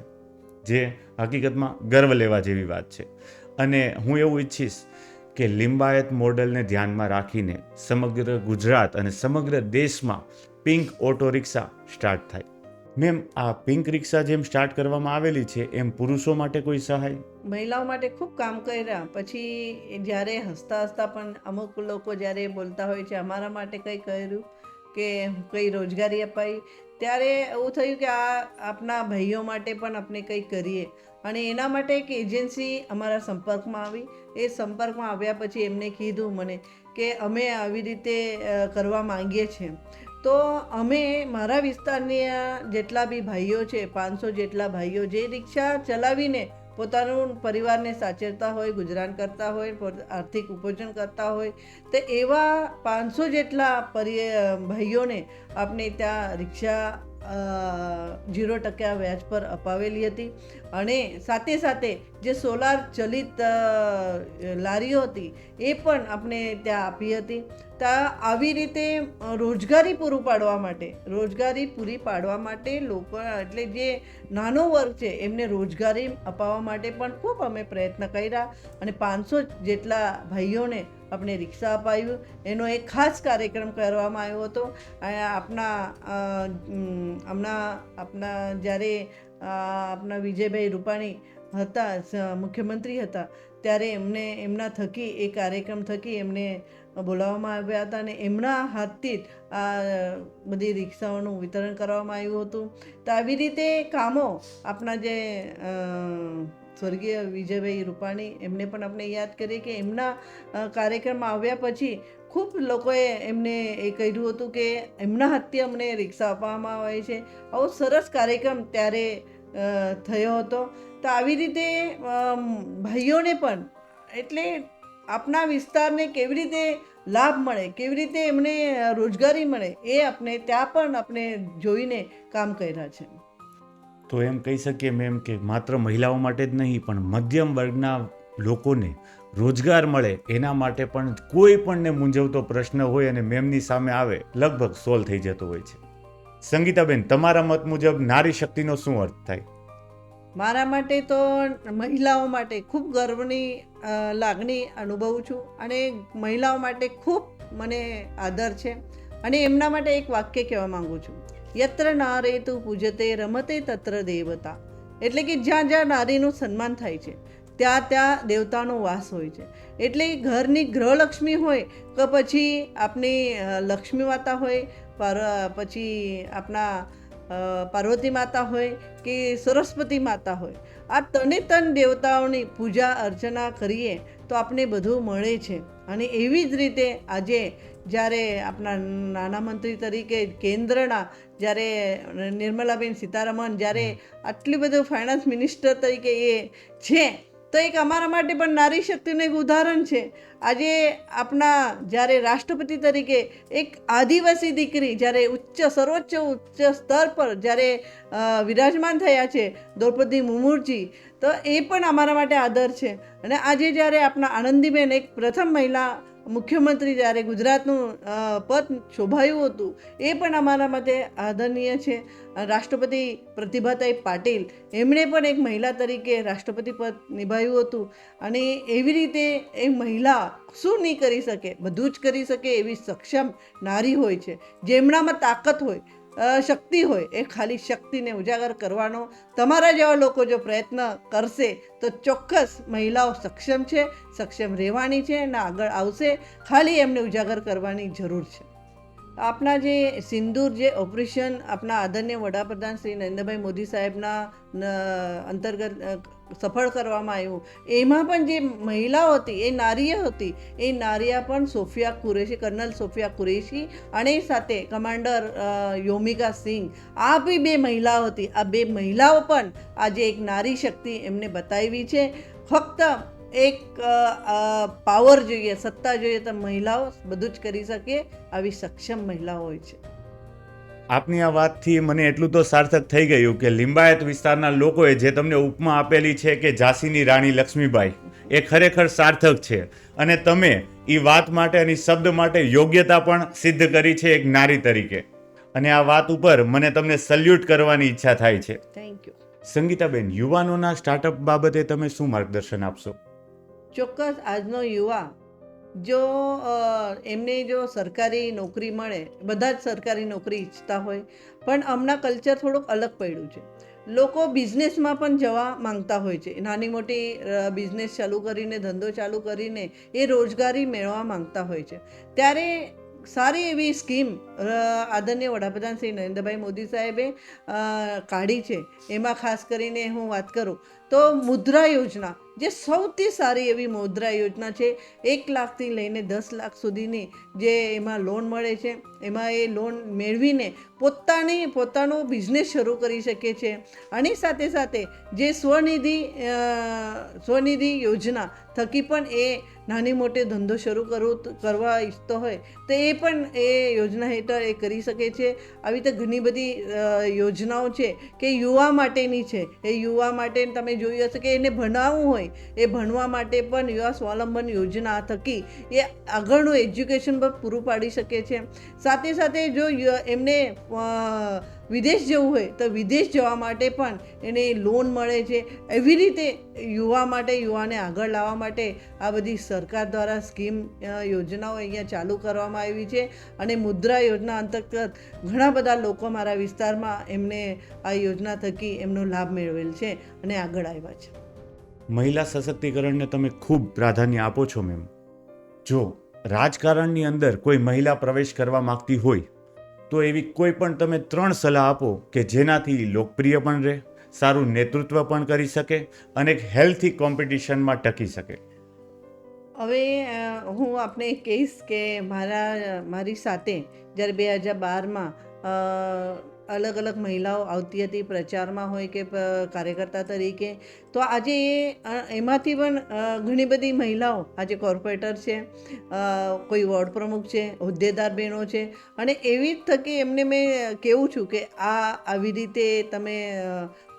જે હકીકતમાં ગર્વ લેવા જેવી વાત છે. અને હું એવું ઈચ્છીશ કે લિંબાયત મોડલને ધ્યાનમાં રાખીને સમગ્ર ગુજરાત અને સમગ્ર દેશમાં પિંક ઓટો રિક્ષા સ્ટાર્ટ થાય. મેમ, આ પિંક રિક્ષા જેમ સ્ટાર્ટ કરવામાં આવેલી છે એમ પુરુષો માટે કોઈ સહાય? મહિલાઓ માટે ખૂબ કામ કર્યા પછી જ્યારે હસતા હસતા પણ અમુક લોકો જ્યારે બોલતા હોય છે અમારા માટે કંઈ કર્યું કે કંઈ રોજગારી અપાઈ, ત્યારે એવું થયું કે આ આપણા ભાઈઓ માટે પણ આપણે કંઈ કરીએ. અને એના માટે એક એજન્સી અમારા સંપર્કમાં આવી. એ સંપર્કમાં આવ્યા પછી એમને કીધું મને કે અમે આવી રીતે કરવા માંગીએ છીએ. તો અમે મારા વિસ્તારની જેટલા બી ભાઈઓ છે, 500 જેટલા ભાઈઓ જે રિક્ષા ચલાવીને પોતાનું પરિવારને સાચવતા હોય, ગુજરાન કરતા હોય, આર્થિક ઉપાર્જન કરતા હોય, તો એવા 500 જેટલા ભાઈઓને આપણે ત્યાં રિક્ષા 0% વ્યાજ પર અપાવેલી હતી. અને સાથે સાથે જે સોલાર ચલિત લારીઓ હતી એ પણ આપણે ત્યાં આપી હતી. તો આવી રીતે રોજગારી પૂરી પાડવા માટે લોકો એટલે જે નાનો વર્ગ છે એમને રોજગારી અપાવવા માટે પણ ખૂબ અમે પ્રયત્ન કર્યા. અને 500 જેટલા ભાઈઓને આપણે રિક્ષા અપાવ્યું. એનો એક ખાસ કાર્યક્રમ કરવામાં આવ્યો હતો. આપણા જ્યારે આપણા વિજયભાઈ રૂપાણી હતા મુખ્યમંત્રી હતા ત્યારે એમના થકી એ કાર્યક્રમ થકી એમને બોલાવવામાં આવ્યા હતા અને એમના હાથથી જ આ બધી રિક્ષાઓનું વિતરણ કરવામાં આવ્યું હતું. તો આવી રીતે કામો આપણા જે સ્વર્ગીય વિજયભાઈ રૂપાણી એમને પણ આપણે યાદ કરીએ કે એમના કાર્યક્રમમાં આવ્યા પછી ખૂબ લોકોએ એમને એ કહ્યું હતું કે એમના હાથથી અમને રિક્ષા આપવામાં આવે છે. આવો સરસ કાર્યક્રમ ત્યારે થયો હતો. તો આવી રીતે ભાઈઓને પણ એટલે આપણા વિસ્તારને કેવી રીતે લાભ મળે, કેવી રીતે એમને રોજગારી મળે એ આપણે ત્યાં પણ આપણે જોઈને કામ કર્યા છે. તો એમ કહી શકીએ મેમ કે માત્ર મહિલાઓ માટે જ નહીં પણ મધ્યમ વર્ગના લોકોને રોજગાર મળે એના માટે પણ કોઈ પણને મૂંઝવતો પ્રશ્ન હોય અને મેમની સામે આવે લગભગ સોલ્વ થઈ જતો હોય છે. સંગીતાબેન, તમારા મત મુજબ નારી શક્તિનો શું અર્થ થાય? મારા માટે તો મહિલાઓ માટે ખૂબ ગર્વની લાગણી અનુભવું છું અને મહિલાઓ માટે ખૂબ મને આદર છે. અને એમના માટે એક વાક્ય કહેવા માંગુ છું, યત્ર નારેતુ પૂજતે રમતે તત્ર દેવતા. એટલે કે જ્યાં જ્યાં નારીનું સન્માન થાય છે ત્યાં દેવતાનો વાસ હોય છે. એટલે ઘરની ગૃહલક્ષ્મી હોય કે પછી આપણી લક્ષ્મી માતા હોય, પછી આપણા પાર્વતી માતા હોય કે સરસ્વતી માતા હોય, આ ત્રણ દેવતાઓની પૂજા અર્ચના કરીએ તો આપણે બધું મળે છે. અને એવી જ રીતે આજે જ્યારે આપણા નાના મંત્રી તરીકે કેન્દ્રના જ્યારે નિર્મલાબેન સીતારમણ જ્યારે આટલી બધું ફાઇનાન્સ મિનિસ્ટર તરીકે એ છે તો એક અમારા માટે પણ નારી શક્તિનું એક ઉદાહરણ છે. આજે આપણા જ્યારે રાષ્ટ્રપતિ તરીકે એક આદિવાસી દીકરી જ્યારે સર્વોચ્ચ સ્તર પર જ્યારે વિરાજમાન થયા છે, દ્રૌપદી મુર્મુજી, તો એ પણ અમારા માટે આદર છે. અને આજે જ્યારે આપણા આનંદીબેન એક પ્રથમ મહિલા મુખ્યમંત્રી જ્યારે ગુજરાતનું પદ શોભાયું હતું એ પણ અમારા માટે આદરણીય છે. રાષ્ટ્રપતિ પ્રતિભાતાઈ પાટીલ એમણે પણ એક મહિલા તરીકે રાષ્ટ્રપતિ પદ નિભાવ્યું હતું. અને એવી રીતે એ મહિલા શું નહીં કરી શકે, બધું જ કરી શકે એવી સક્ષમ નારી હોય છે. જેમનામાં તાકાત હોય, શક્તિ હોય, એ ખાલી શક્તિને ઉજાગર કરવાનો તમારા જેવા લોકો જો પ્રયત્ન કરશે તો ચોક્કસ મહિલાઓ સક્ષમ છે, સક્ષમ રહેવાની છે અને આગળ આવશે. ખાલી એમને ઉજાગર કરવાની જરૂર છે. આપણા જે સિંદૂર જે ઓપરેશન આપણા આદરણીય વડાપ્રધાન શ્રી નરેન્દ્રભાઈ મોદી સાહેબના અંતર્ગત સફળ કરવામાં આવ્યું, એમાં પણ જે મહિલાઓ હતી એ નારીઓ હતી. એ નારીઓ પણ સોફિયા કુરેશી, કર્નલ સોફિયા કુરેશી અને સાથે કમાન્ડર યોમિકા સિંહ, આ બી 2 મહિલાઓ હતી. આ 2 મહિલાઓ પણ આજે એક નારી શક્તિ એમને બતાવી છે. ફક્ત એક પાવર જોઈએ, સત્તા જોઈએ તો મહિલાઓ બધું જ કરી શકે આવી સક્ષમ મહિલાઓ હોય છે. આપની આ વાતથી મને એટલું તો સાર્થક થઈ ગયું કે લિંબાયત વિસ્તારના લોકોએ જે તમને ઉપમા આપેલી છે કે ઝાંસીની રાણી લક્ષ્મીબાઈ, એ ખરેખર સાર્થક છે. અને તમે એ વાત માટે અને શબ્દ માટે યોગ્યતા પણ સિદ્ધ કરી છે એક નારી તરીકે. અને આ વાત ઉપર મને તમને સલ્યુટ કરવાની ઈચ્છા થાય છે. Thank you. સંગીતાબેન, યુવાનોના સ્ટાર્ટઅપ બાબતે તમે શું માર્ગદર્શન આપશો? ચોક્કસ આજનો યુવા જો એમને જો સરકારી નોકરી મળે, બધા જ સરકારી નોકરી ઈચ્છતા હોય, પણ હમણાં કલ્ચર થોડુંક અલગ પડ્યું છે. લોકો બિઝનેસમાં પણ જવા માંગતા હોય છે. નાની મોટી બિઝનેસ ચાલુ કરીને, ધંધો ચાલુ કરીને એ રોજગારી મેળવવા માંગતા હોય છે. ત્યારે સારી એવી સ્કીમ આદરણીય વડાપ્રધાન શ્રી નરેન્દ્રભાઈ મોદી સાહેબે કાઢી છે. એમાં ખાસ કરીને હું વાત કરું તો મુદ્રા યોજના, જે સૌથી સારી એવી મુદ્રા યોજના છે. 1 લાખથી લઈને 10 લાખ સુધીની જે એમાં લોન મળે છે, એમાં એ લોન મેળવીને પોતાનો બિઝનેસ શરૂ કરી શકે છે. આની સાથે સાથે જે સ્વનિધિ યોજના થકી પણ એ નાની મોટી ધંધો શરૂ કરવા ઈચ્છતો હોય તો એ પણ એ યોજના હેઠળ એ કરી શકે છે. આવી રીતે ઘણી બધી યોજનાઓ છે કે યુવા માટેની છે. એ યુવા માટે તમે જોયું હશે કે એને ભણાવવું હોય, એ ભણવા માટે પણ યુવા સ્વાવલંબન યોજના થકી એ આગળનું એજ્યુકેશન પણ પૂરું પાડી શકે છે. સાથે સાથે જો એમને વિદેશ જવું હોય તો વિદેશ જવા માટે પણ એને લોન મળે છે. એવી રીતે યુવાને આગળ લાવવા માટે આ બધી સરકાર દ્વારા સ્કીમ યોજનાઓ અહીંયા ચાલુ કરવામાં આવી છે. અને મુદ્રા યોજના અંતર્ગત ઘણા બધા લોકો મારા વિસ્તારમાં એમને આ યોજના થકી એમનો લાભ મેળવેલ છે અને આગળ આવ્યા છે. મહિલા સશક્તિકરણને તમે ખૂબ પ્રાધાન્ય આપો છો મેમ. જો રાજકારણની અંદર કોઈ મહિલા પ્રવેશ કરવા માંગતી હોય તો એવી કોઈ પણ તમે 3 સલાહ આપો કે જેનાથી લોકપ્રિય પણ રહે, સારું નેતૃત્વ પણ કરી શકે અને એક હેલ્થી કોમ્પિટિશનમાં ટકી શકે. હવે હું આપને કહીશ કે મારી સાથે જ્યારે 2012માં અલગ અલગ મહિલાઓ આવતી હતી, પ્રચારમાં હોય કે કાર્યકર્તા તરીકે, તો આજે એમાંથી પણ ઘણી બધી મહિલાઓ આજે કોર્પોરેટર છે, કોઈ વોર્ડ પ્રમુખ છે, હોદ્દેદાર બહેનો છે. અને એવી જ થકી એમને મેં કહેવું છું કે આવી રીતે તમે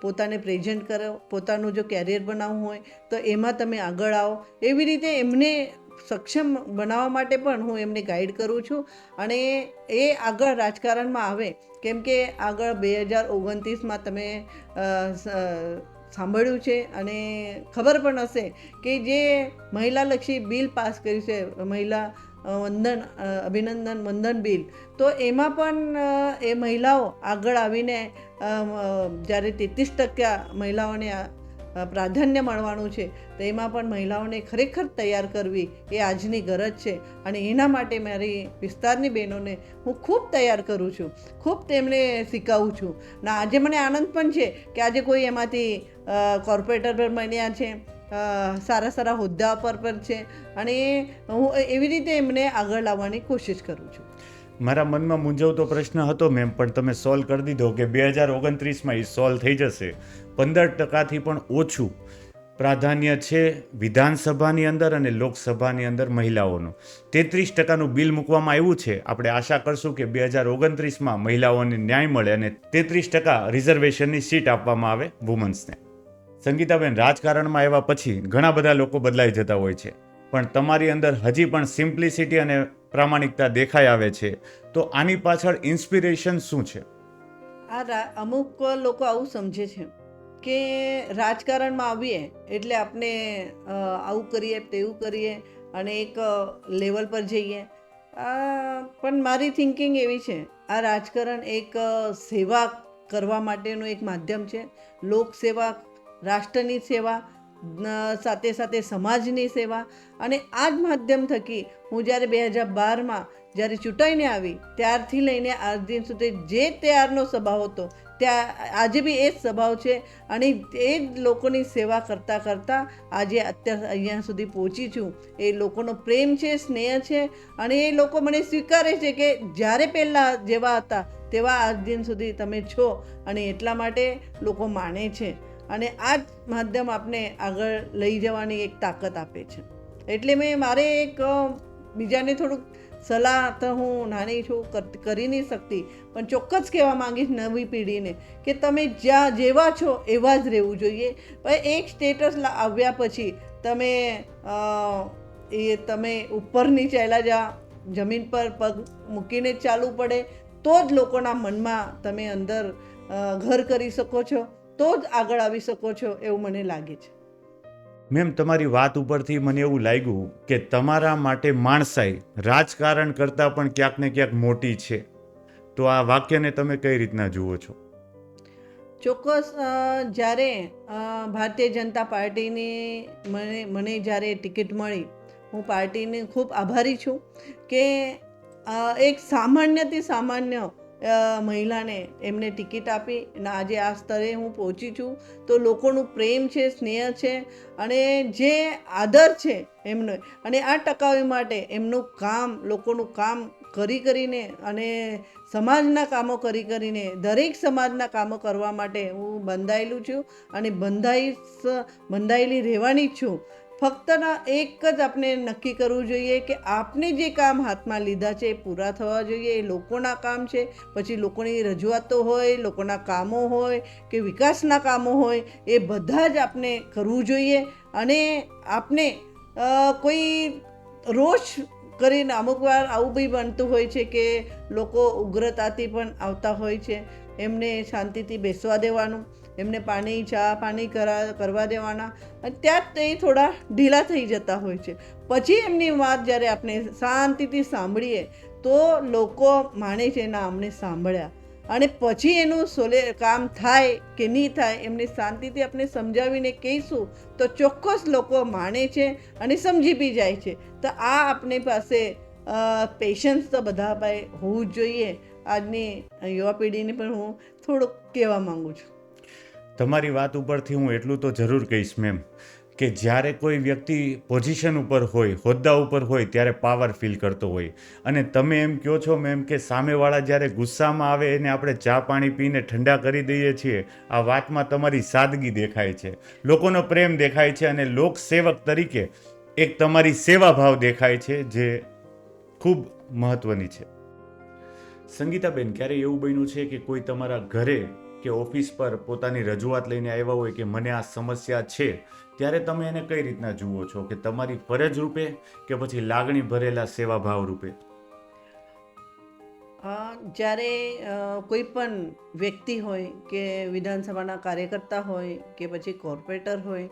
પોતાને પ્રેઝન્ટ કરો, પોતાનું જો કેરિયર બનાવવું હોય તો એમાં તમે આગળ આવો. એવી રીતે એમને સક્ષમ બનાવવા માટે પણ હું એમને ગાઈડ કરું છું. અને એ આગળ રાજકારણમાં આવે, કેમ કે આગળ 2029માં તમે સાંભળ્યું છે અને ખબર પણ હશે કે જે મહિલાલક્ષી બિલ પાસ કર્યું છે, મહિલા અભિનંદન વંદન બિલ, તો એમાં પણ એ મહિલાઓ આગળ આવીને જ્યારે 33% મહિલાઓને પ્રાધાન્ય મળવાનું છે, તો એમાં પણ મહિલાઓને ખરેખર તૈયાર કરવી એ આજની ગરજ છે. અને એના માટે મારી વિસ્તારની બહેનોને હું ખૂબ તૈયાર કરું છું, ખૂબ તેમને શીખવું છું. ને આજે મને આનંદ પણ છે કે આજે કોઈ એમાંથી કોર્પોરેટર પર બન્યા છે, સારા હોદ્દા પર પણ છે. અને હું એવી રીતે એમને આગળ લાવવાની કોશિશ કરું છું. મારા મનમાં મૂંઝવતો પ્રશ્ન હતો મેમ, પણ તમે સોલ્વ કરી દીધો કે 2029માં એ સોલ્વ થઈ જશે. 15%થી પણ ઓછું પ્રાધાન્ય છે વિધાનસભાની અંદર અને લોકસભાની અંદર મહિલાઓનું. 33%નું બિલ મૂકવામાં આવ્યું છે. આપણે આશા કરશું કે 2029માં મહિલાઓને ન્યાય મળે અને 33% રિઝર્વેશનની સીટ આપવામાં આવે વુમન્સને. સંગીતાબેન, રાજકારણમાં આવ્યા પછી ઘણા બધા લોકો બદલાઈ જતા હોય છે, પણ તમારી અંદર હજી પણ સિમ્પ્લિસિટી અને પ્રામાણિકતા દેખાઈ આવે છે. તો આની પાછળ ઇન્સ્પિરેશન શું છે? અમુક લોકો આવું સમજે છે કે રાજકારણમાં આવીએ એટલે આપણે આવું કરીએ, તેવું કરીએ અને એક લેવલ પર જઈએ. પણ મારી થિંકિંગ એવી છે, આ રાજકારણ એક સેવા કરવા માટેનું એક માધ્યમ છે. લોકસેવા, રાષ્ટ્રની સેવા, સાથે સાથે સમાજની સેવા. અને આ જ માધ્યમ થકી હું જ્યારે 2012માં જ્યારે ચૂંટાઈને આવી ત્યારથી લઈને આજ દિન સુધી જે ત્યારનો સ્વભાવ હતો ત્યાં આજે બી એ જ સ્વભાવ છે. અને એ જ લોકોની સેવા કરતાં કરતાં આજે અત્યારે અહીંયા સુધી પહોંચી છું. એ લોકોનો પ્રેમ છે, સ્નેહ છે. અને એ લોકો મને સ્વીકારે છે કે જ્યારે પહેલાં જેવા હતા તેવા આજ દિન સુધી તમે છો. અને એટલા માટે લોકો માને છે. અને આ જ માધ્યમ આપને આગળ લઈ જવાની એક તાકાત આપે છે. એટલે મારે એક બીજાને થોડુંક સલાહ તો હું નાની છું, કરી નહીં શકતી, પણ ચોક્કસ કહેવા માંગીશ નવી પેઢીને કે તમે જ્યાં જેવા છો એવા જ રહેવું જોઈએ. એક સ્ટેટસ આવ્યા પછી તમે ઉપરની ચાલ્યા જા, જમીન પર પગ મૂકીને જ ચાલવું પડે, તો જ લોકોના મનમાં તમે અંદર ઘર કરી શકો છો, તો જ આગળ આવી શકો છો, એવું મને લાગે છે. મેમ, તમારી વાત ઉપરથી મને એવું લાગ્યું કે તમારા માટે માણસાઈ રાજકારણ કરતાં પણ ક્યાંક ને ક્યાંક મોટી છે. તો આ વાક્યને તમે કઈ રીતના જુઓ છો? ચોક્કસ. જ્યારે ભારતીય જનતા પાર્ટીની મને જ્યારે ટિકિટ મળી, હું પાર્ટીની ખૂબ આભારી છું કે એક સામાન્યથી સામાન્ય મહિલાને એમને ટિકિટ આપી અને આજે આ સ્તરે હું પહોંચી છું. તો લોકોનું પ્રેમ છે, સ્નેહ છે અને જે આદર છે એમનો, અને આ ટકાવવા માટે એમનું કામ, લોકોનું કામ કરીને અને સમાજના કામો કરીને, દરેક સમાજના કામો કરવા માટે હું બંધાયેલું છું અને બંધાયેલી રહેવાની જ છું. ફક્ત એક જ આપણે નક્કી કરવું જોઈએ કે આપણે જે કામ હાથમાં લીધા છે એ પૂરા થવા જોઈએ. એ લોકોના કામ છે, પછી લોકોની રજૂઆતો હોય, લોકોના કામો હોય કે વિકાસના કામો હોય, એ બધા જ આપણે કરવું જોઈએ. અને આપણે કોઈ રોષ કરીને, અમુક વાર આવું બી બનતું હોય છે કે લોકો ઉગ્રતાથી પણ આવતા હોય છે. એમને શાંતિથી બેસવા દેવાનું, એમને ચા પાણી કરવા દેવાના, અને ત્યાં જ એ થોડા ઢીલા થઈ જતા હોય છે. પછી એમની વાત જ્યારે આપણે શાંતિથી સાંભળીએ તો લોકો માને છે ના, અમને સાંભળ્યા. અને પછી એનું કામ થાય કે નહીં થાય, એમને શાંતિથી આપણે સમજાવીને કહીશું તો ચોક્કસ લોકો માને છે અને સમજી બી જાય છે. તો આ આપણી પાસે પેશન્સ તો બધા પાસે હોવું જ જોઈએ. આજની યુવા પેઢીને પણ હું થોડુંક કહેવા માગું છું. તમારી વાત ઉપરથી હું એટલું તો જરૂર કહીશ મેમ, કે જ્યારે કોઈ વ્યક્તિ પોઝિશન ઉપર હોય, હોદ્દા ઉપર હોય, ત્યારે પાવર ફીલ કરતો હોય. અને તમે એમ કહો છો મેમ કે સામેવાળા જ્યારે ગુસ્સામાં આવે એને આપણે ચા પાણી પીને ઠંડા કરી દઈએ છીએ. આ વાતમાં તમારી સાદગી દેખાય છે, લોકોનો પ્રેમ દેખાય છે અને લોકસેવક તરીકે એક તમારી સેવાભાવ દેખાય છે, જે ખૂબ મહત્વની છે. સંગીતાબેન, ક્યારે એવું બન્યું છે કે કોઈ તમારા ઘરે કે ઓફિસ પર પોતાની રજૂઆત લઈને આવ્યા હોય કે મને આ સમસ્યા છે, ત્યારે તમે એને કઈ રીતના જુઓ છો? કે તમારી ફરજ રૂપે કે પછી લાગણી ભરેલા સેવાભાવ રૂપે? જ્યારે કોઈ પણ વ્યક્તિ હોય કે વિધાનસભાના કાર્યકર્તા હોય કે પછી કોર્પોરેટર હોય,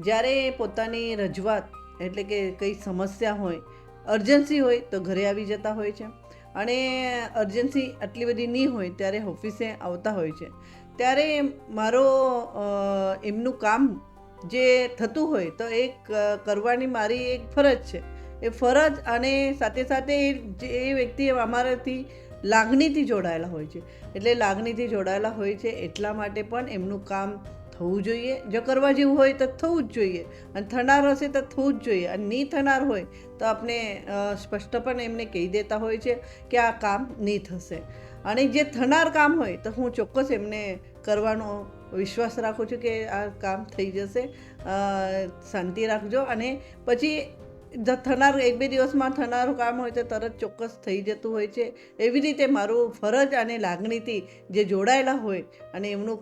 જ્યારે પોતાની રજૂઆત એટલે કે કંઈ સમસ્યા હોય, અર્જન્સી હોય તો ઘરે આવી જતા હોય છે. અને અર્જન્સી આટલી બધી નહીં હોય ત્યારે ઓફિસે આવતા હોય છે. ત્યારે એમનું કામ જે થતું હોય તો એ કરવાની મારી એક ફરજ છે. એ ફરજ અને સાથે સાથે એ વ્યક્તિ અમારાથી લાગણીથી જોડાયેલા હોય છે. એટલે લાગણીથી જોડાયેલા હોય છે એટલા માટે પણ એમનું કામ થવું જોઈએ. જો કરવા જેવું હોય તો થવું જ જોઈએ, અને થનાર હશે તો થવું જ જોઈએ. અને નહીં થનાર હોય તો આપણે સ્પષ્ટપણે એમને કહી દેતા હોય છે કે આ કામ નહીં થશે. અને જે થનાર કામ હોય તો હું ચોક્કસ એમને કરવાનો વિશ્વાસ રાખું છું કે આ કામ થઈ જશે, શાંતિ રાખજો. અને પછી થનાર 1-2 દિવસમાં થનારું કામ હોય તો તરત ચોક્કસ થઈ જતું હોય છે. એવી રીતે મારું ફરજ અને લાગણીથી જે જોડાયેલા હોય અને એમનું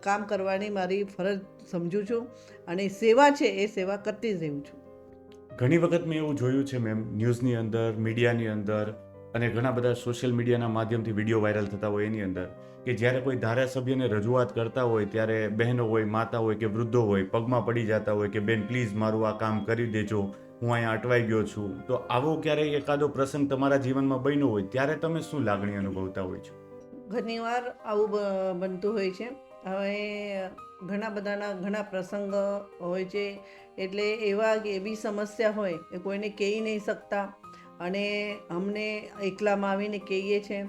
કામ કરવાની મારી ફરજ સમજું છું, અને સેવા છે એ સેવા કરતી જ રહું છું. ઘણી વખત મેં એવું જોયું છે મેમ, ન્યૂઝની અંદર, મીડિયાની અંદર અને ઘણા બધા સોશિયલ મીડિયાના માધ્યમથી વિડીયો વાયરલ થતા હોય એની અંદર, કે જ્યારે કોઈ ધારાસભ્યને રજૂઆત કરતા હોય ત્યારે બહેનો હોય, માતા હોય કે વૃદ્ધો હોય પગમાં પડી જતા હોય કે બેન પ્લીઝ મારું આ કામ કરી દેજો, હું અહીંયા અટવાઈ ગયો છું. તો આવો ક્યારેય એકાદો પ્રસંગ તમારા જીવનમાં બન્યો હોય ત્યારે તમે શું લાગણી અનુભવતા હોય છો? ઘણીવાર આવું બનતું હોય છે. હવે ઘણા બધાના ઘણા પ્રસંગ હોય છે, એટલે એવી સમસ્યા હોય એ કોઈને કહી નહીં શકતા, અને અમને એકલામાં આવીને કહીએ છીએ.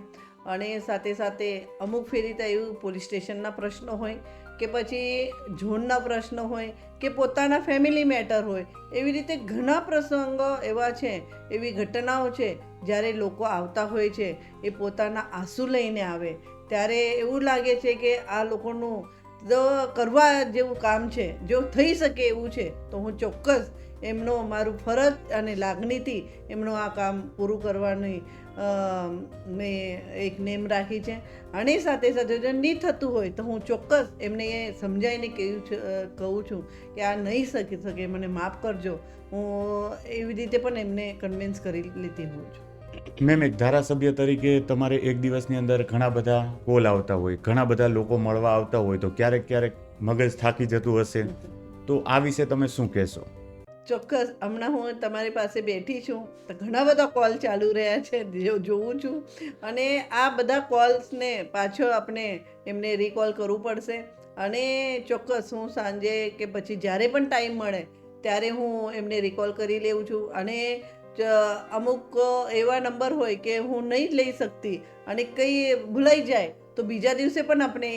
અને સાથે સાથે અમુક ફેરી તો એવું પોલીસ સ્ટેશનના પ્રશ્નો હોય કે પછી ઝોનના પ્રશ્નો હોય કે પોતાના ફેમિલી મેટર હોય. એવી રીતે ઘણા પ્રસંગો એવા છે, એવી ઘટનાઓ છે જ્યારે લોકો આવતા હોય છે, એ પોતાના આંસુ લઈને આવે ત્યારે એવું લાગે છે કે આ લોકોનું જો કરવા જેવું કામ છે, જો થઈ શકે એવું છે તો હું ચોક્કસ મારું ફરજ અને લાગણીથી એમનું આ કામ પૂરું કરવાની મેં એક નેમ રાખી છે. અને સાથે સાથે જો નહીં થતું હોય તો હું ચોક્કસ એમને સમજાવીને કહું છું કે આ નહીં શકે, મને માફ કરજો. હું એવી રીતે પણ એમને કન્વિન્સ કરી લેતી હોઉં છું. મેમ, એક ધારાસભ્ય તરીકે તમારે એક દિવસની અંદર ઘણા બધા કોલ આવતા હોય, ઘણા બધા લોકો મળવા આવતા હોય, તો ક્યારેક મગજ થાકી જતું હશે, તો આ વિશે તમે શું કહેશો? ચોક્કસ. હમણાં હું તમારી પાસે બેઠી છું તો ઘણા બધા કોલ ચાલુ રહ્યા છે, જોઉં છું, અને આ બધા કોલ્સને પાછો આપણે એમને રિકોલ કરવું પડશે. અને ચોક્કસ હું સાંજે કે પછી જ્યારે પણ ટાઈમ મળે ત્યારે હું એમને રિકોલ કરી લેવું છું. અને અમુક એવા નંબર હોય કે હું નહીં લઈ શકતી અને કંઈ ભૂલાઈ જાય તો બીજા દિવસે પણ આપણે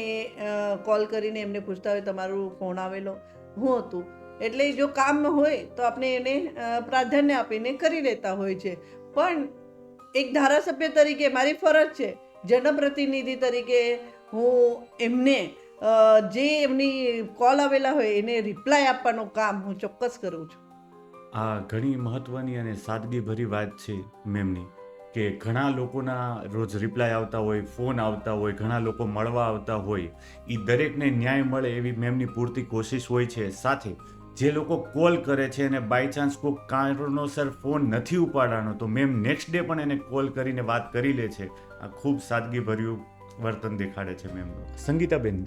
કોલ કરીને એમને પૂછતા હોય તમારું ફોન આવેલો હું હતું. એટલે જો કામ હોય તો આપણે એને પ્રાધાન્ય આપીને કરી લેતા હોય છે. પણ એક ધારાસભ્ય તરીકે મારી ફરજ છે, જનપ્રતિનિધિ તરીકે હું એમને જે એમની કોલ આવેલા હોય એને રિપ્લાય આપવાનું કામ હું ચોક્કસ કરું છું. આ ઘણી મહત્વની અને સાદગીભરી વાત છે મેમની, કે ઘણા લોકોના રોજ રિપ્લાય આવતા હોય, ફોન આવતા હોય, ઘણા લોકો મળવા આવતા હોય, એ દરેકને ન્યાય મળે એવી મેમની પૂરતી કોશિશ હોય છે. સાથે જે લોકો કોલ કરે છે અને બાય ચાન્સ કોઈ કારણોસર ફોન નથી ઉપાડવાનો તો મેમ નેક્સ્ટ ડે પણ એને કોલ કરીને વાત કરી લે છે. આ ખૂબ સાદગીભર્યું વર્તન દેખાડે છે મેમનું. સંગીતાબેન,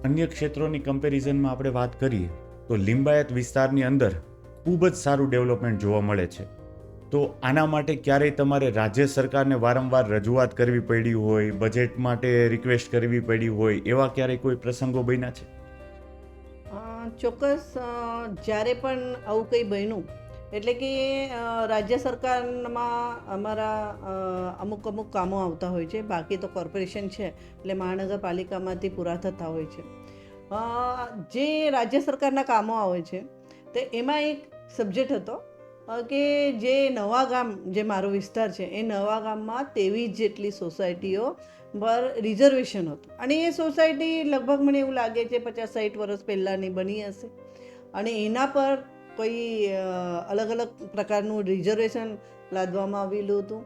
અન્ય ક્ષેત્રોની કમ્પેરિઝનમાં આપણે વાત કરીએ તો લિંબાયત વિસ્તારની અંદર ખૂબ જ સારું ડેવલપમેન્ટ જોવા મળે છે. તો આના માટે ક્યારેય તમારે રાજ્ય સરકારને વારંવાર રજૂઆત કરવી પડી હોય, બજેટ માટે રિક્વેસ્ટ કરવી પડી હોય, એવા ક્યારેય કોઈ પ્રસંગો બન્યા છે? ચોક્કસ. જ્યારે પણ આવું કંઈ બન્યું એટલે કે રાજ્ય સરકારમાં અમારા અમુક કામો આવતા હોય છે, બાકી તો કોર્પોરેશન છે એટલે મહાનગરપાલિકામાંથી પૂરા થતા હોય છે. જે રાજ્ય સરકારના કામો આવે છે તો એમાં એક સબ્જેક્ટ હતો કે જે નવા ગામ, જે મારો વિસ્તાર છે એ નવા ગામમાં 23 જેટલી સોસાયટીઓ પર રિઝર્વેશન હતું. અને એ સોસાયટી લગભગ મને એવું લાગે છે 50-60 વર્ષ પહેલાંની બની હશે. અને એના પર કોઈ અલગ અલગ પ્રકારનું રિઝર્વેશન લાદવામાં આવેલું હતું.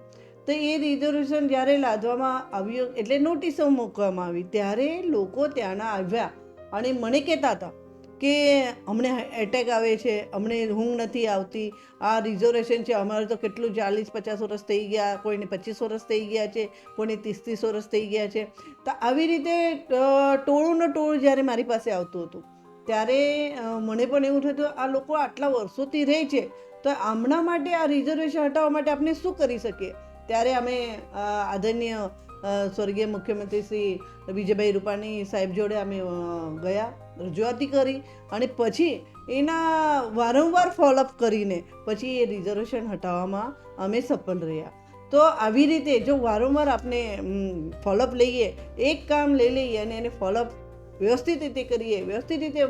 તો એ રિઝર્વેશન જ્યારે લાદવામાં આવ્યું એટલે નોટિસો મૂકવામાં આવી, ત્યારે લોકો ત્યાંના આવ્યા અને મને કહેતા હતા કે અમને એટેક આવે છે, અમને ઊંઘ નથી આવતી, આ રિઝર્વેશન છે અમારે તો કેટલું 40-50 વર્ષ થઈ ગયા, કોઈને 25 વર્ષ થઈ ગયા છે, કોઈને 30-30 વર્ષ થઈ ગયા છે. તો આવી રીતે ટોળુંનું ટોળું જ્યારે મારી પાસે આવતું હતું ત્યારે મને પણ એવું થતું આ લોકો આટલા વર્ષોથી રહે છે તો આમના માટે આ રિઝર્વેશન હટાવવા માટે આપણે શું કરી શકીએ. ત્યારે અમે આદરણીય સ્વર્ગીય મુખ્યમંત્રી શ્રી વિજયભાઈ રૂપાણી સાહેબ જોડે અમે ગયા, રજૂઆતી કરી અને પછી એના વારંવાર ફોલોઅપ કરીને પછી એ રિઝર્વેશન હટાવવામાં અમે સફળ રહ્યા. તો આવી રીતે જો વારંવાર આપણે ફોલોઅપ લઈએ, એક કામ લઈ લઈએ અને એને ફોલોઅપ વ્યવસ્થિત રીતે કરીએ, વ્યવસ્થિત રીતે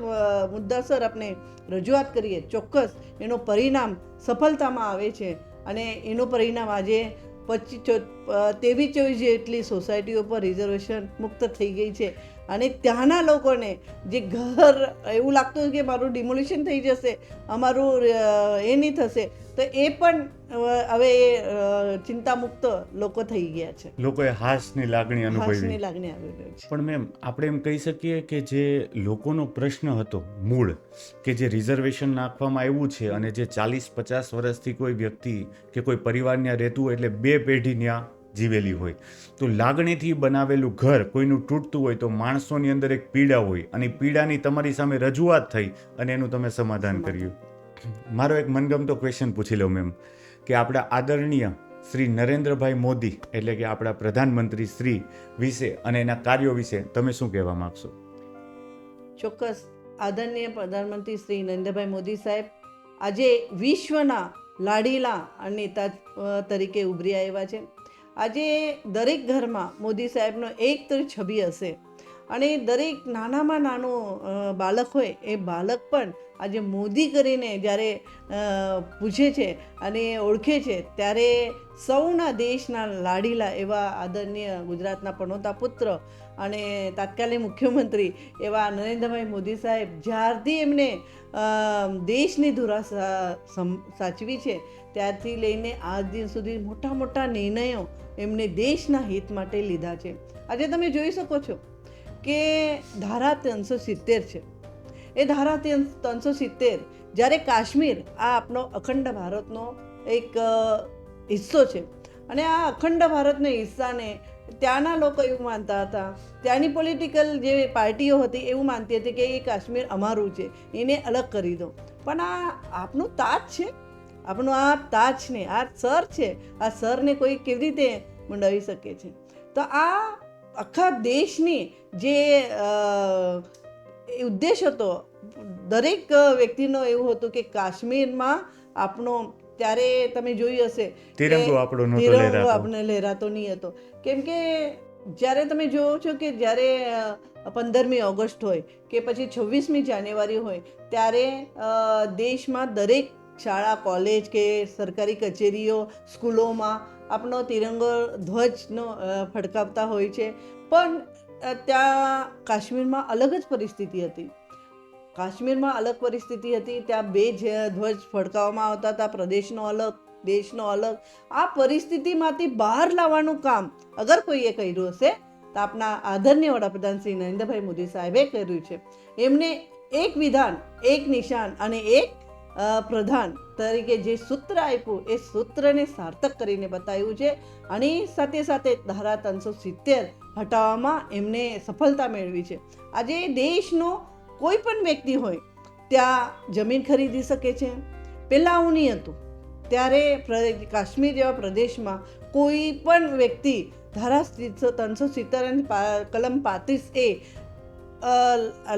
મુદ્દાસર આપણે રજૂઆત કરીએ, ચોક્કસ એનું પરિણામ સફળતામાં આવે છે. અને એનું પરિણામ આજે 23-24 જેટલી સોસાયટીઓ પર રિઝર્વેશન મુક્ત થઈ ગઈ છે. અને ત્યાંના લોકોને જે ઘર એવું લાગતું હતું કે મારું ડિમોલિશન થઈ જશે, અમારું એ નહીં થશે, તો એ પણ હવે ચિંતામુક્ત લોકો થઈ ગયા છે. લોકોએ હાશની લાગણી અનુભવી. હાશની લાગણી આવી રહી છે. પણ મેમ, આપણે એમ કહી શકીએ કે જે લોકોનો પ્રશ્ન હતો મૂળ, કે જે રિઝર્વેશન નાખવામાં આવ્યું છે અને જે 40-50 વર્ષથી કોઈ વ્યક્તિ કે કોઈ પરિવાર ત્યાં રહેતું હોય એટલે 2 પેઢી ત્યાં જીવેલી હોય, તો લાગણીથી બનાવેલું ઘર કોઈનું તૂટતું હોય તો માણસોની અંદર એક પીડા હોય અને પીડાની તમારી સામે રજૂઆત થઈ અને એનું તમે સમાધાન કર્યું. મારો એક મનગમતો ક્વેશ્ચન પૂછી લઉં મેમ, કે આપણા આદરણીય શ્રી નરેન્દ્રભાઈ મોદી એટલે કે આપણા પ્રધાનમંત્રી શ્રી વિશે અને એના કાર્યો વિશે તમે શું કહેવા માગશો? ચોક્કસ. આદરણીય પ્રધાનમંત્રી શ્રી નરેન્દ્રભાઈ મોદી સાહેબ આજે વિશ્વના લાડીલા નેતા તરીકે ઉભરી આવ્યા છે. આજે દરેક ઘરમાં મોદી સાહેબનો એક તો છબી હશે અને દરેક નાનામાં નાનું બાળક હોય એ બાળક પણ આજે મોદી કરીને જ્યારે પૂછે છે અને ઓળખે છે ત્યારે સૌના દેશના લાડીલા એવા આદરણીય ગુજરાતના પનોતા પુત્ર અને તાત્કાલિક મુખ્યમંત્રી એવા નરેન્દ્રભાઈ મોદી સાહેબ જ્યારથી એમને દેશની ધુરા સાચવી છે ત્યારથી લઈને આજ દિન સુધી મોટા મોટા નિર્ણયો એમને દેશના હિત માટે લીધા છે. આજે તમે જોઈ શકો છો કે ધારા 370 છે. એ ધારા 370 જ્યારે કાશ્મીર આ આપણો અખંડ ભારતનો એક હિસ્સો છે અને આ અખંડ ભારતના હિસ્સાને ત્યાંના લોકો એવું માનતા હતા, ત્યાંની પોલિટિકલ જે પાર્ટીઓ હતી એવું માનતી હતી કે એ કાશ્મીર અમારું છે, એને અલગ કરી દો. પણ આ આપનું તાજ છે, આપણું આ તાજ ને આ સર છે, આ સરને કોઈ કેવી રીતે મંડાવી શકે છે? તો આ આખા દેશની જે ઉદ્દેશ હતો, દરેક વ્યક્તિનો એવું હતું કે કાશ્મીરમાં આપણો, ત્યારે તમે જોયું હશે તિરંગો આપણો નહોતો તિરંગો લહેરાતો. આપણે લહેરાતો નહીં હતો. કેમ કે જ્યારે તમે જોવો છો કે જ્યારે 15મી ઓગસ્ટ હોય કે પછી 26મી જાન્યુઆરી હોય, ત્યારે દેશમાં દરેક શાળા, કોલેજ કે સરકારી કચેરીઓ, સ્કૂલોમાં આપણો તિરંગો ધ્વજનો ફડકાવતા હોય છે. પણ ત્યાં કાશ્મીરમાં અલગ જ પરિસ્થિતિ હતી. કાશ્મીરમાં અલગ પરિસ્થિતિ હતી. ત્યાં બે ધ્વજ ફડકાવવામાં આવતા હતા, પ્રદેશનો અલગ, દેશનો અલગ. આ પરિસ્થિતિમાંથી બહાર લાવવાનું કામ અગર કોઈએ કર્યું હશે તો આપણા આદરણીય વડાપ્રધાન શ્રી નરેન્દ્રભાઈ મોદી સાહેબે કર્યું છે. એમને એક વિધાન, એક નિશાન અને એક પ્રધાન તરીકે જે સૂત્ર આપ્યું, એ સૂત્રને સાર્થક કરીને બતાવ્યું છે. અને સાથે સાથે ધારા 370 હટાવવામાં એમને સફળતા મેળવી છે. આજે દેશનો કોઈ પણ વ્યક્તિ હોય ત્યાં જમીન ખરીદી શકે છે. પહેલાં આવું નહીં હતું. ત્યારે કાશ્મીર જેવા પ્રદેશમાં કોઈ પણ વ્યક્તિ ધારા 370 અને કલમ 35A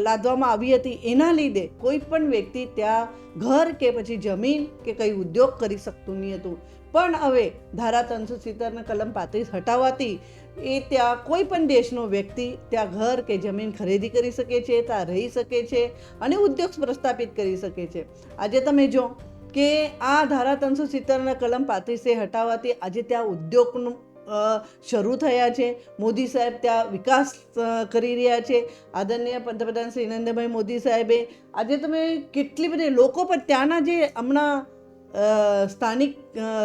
લાદવામાં આવી હતી. એના લીધે કોઈ પણ વ્યક્તિ ત્યાં ઘર કે પછી જમીન કે કંઈ ઉદ્યોગ કરી શકતું નહીં હતું. પણ હવે ધારા 370 અને કલમ 35 હટાવવાથી એ ત્યાં કોઈ પણ દેશનો વ્યક્તિ ત્યાં ઘર કે જમીન ખરીદી કરી શકે છે, ત્યાં રહી શકે છે અને ઉદ્યોગ પ્રસ્થાપિત કરી શકે છે. આજે તમે જો કે આ ધારા 370 અને કલમ 35 હટાવવાથી આજે ત્યાં ઉદ્યોગનું શરૂ થયા છે. મોદી સાહેબ ત્યાં વિકાસ કરી રહ્યા છે. આદરણીય પંતપ્રધાન શ્રી નરેન્દ્રભાઈ મોદી સાહેબે આજે તમે કેટલી બધી લોકો પણ ત્યાંના જે હમણાં સ્થાનિક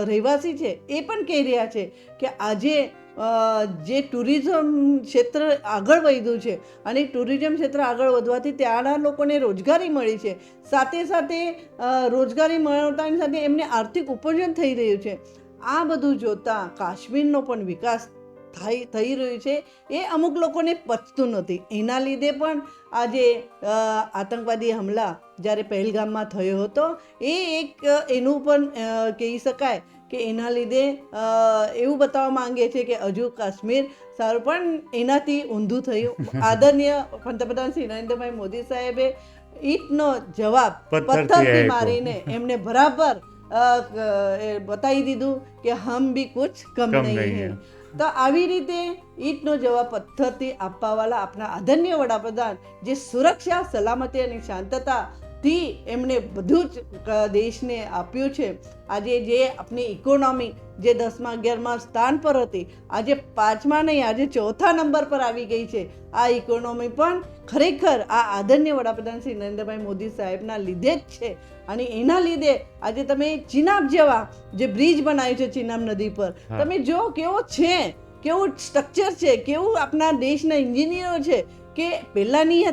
રહેવાસી છે એ પણ કહી રહ્યા છે કે આજે જે ટુરિઝમ ક્ષેત્ર આગળ વધ્યું છે અને ટુરિઝમ ક્ષેત્ર આગળ વધવાથી ત્યાંના લોકોને રોજગારી મળી છે. સાથે સાથે રોજગારી મળતાની સાથે એમને આર્થિક ઉપાર્જન થઈ રહ્યું છે. આ બધું જોતાં કાશ્મીરનો પણ વિકાસ થઈ રહ્યું છે એ અમુક લોકોને પચતું નથી. એના લીધે પણ આજે આતંકવાદી હમલા જ્યારે પહેલગામમાં થયો હતો એ એક એનું પણ કહી શકાય કે એના લીધે એવું બતાવવા માંગે છે કે હજુ કાશ્મીર સારું, પણ એનાથી ઊંધું થયું. આદરણીય પંતપ્રધાન શ્રી નરેન્દ્રભાઈ મોદી સાહેબે ઈંટનો જવાબ પથ્થરથી મારીને એમને બરાબર બતાવી દીધું કે હમ ભી કુછ કમ નહીં હૈ. તો આવી રીતે ઈંટનો જવાબ પથ્થરથી આપવાવાળા આપણા આદરણીય વડાપ્રધાન જે સુરક્ષા, સલામતી અને શાંતતાથી એમણે બધું જ દેશને આપ્યું છે. આજે જે આપણી ઇકોનોમી જે 10મા 11મા સ્થાન પર હતી, આજે 5મા નહીં, આજે 4થા નંબર પર આવી ગઈ છે. આ ઇકોનોમી પણ ખરેખર આ આદરણીય વડાપ્રધાન શ્રી નરેન્દ્રભાઈ મોદી સાહેબના લીધે જ છે. અને એના લીધે આજે તમે ચિનાબ જેવા જે બ્રિજ બનાવ્યું છે ચિનાબ નદી પર, તમે જો કેવો છે, કેવું સ્ટ્રક્ચર છે, કેવું આપણા દેશના એન્જિનિયરો છે કે પહેલાં નહીં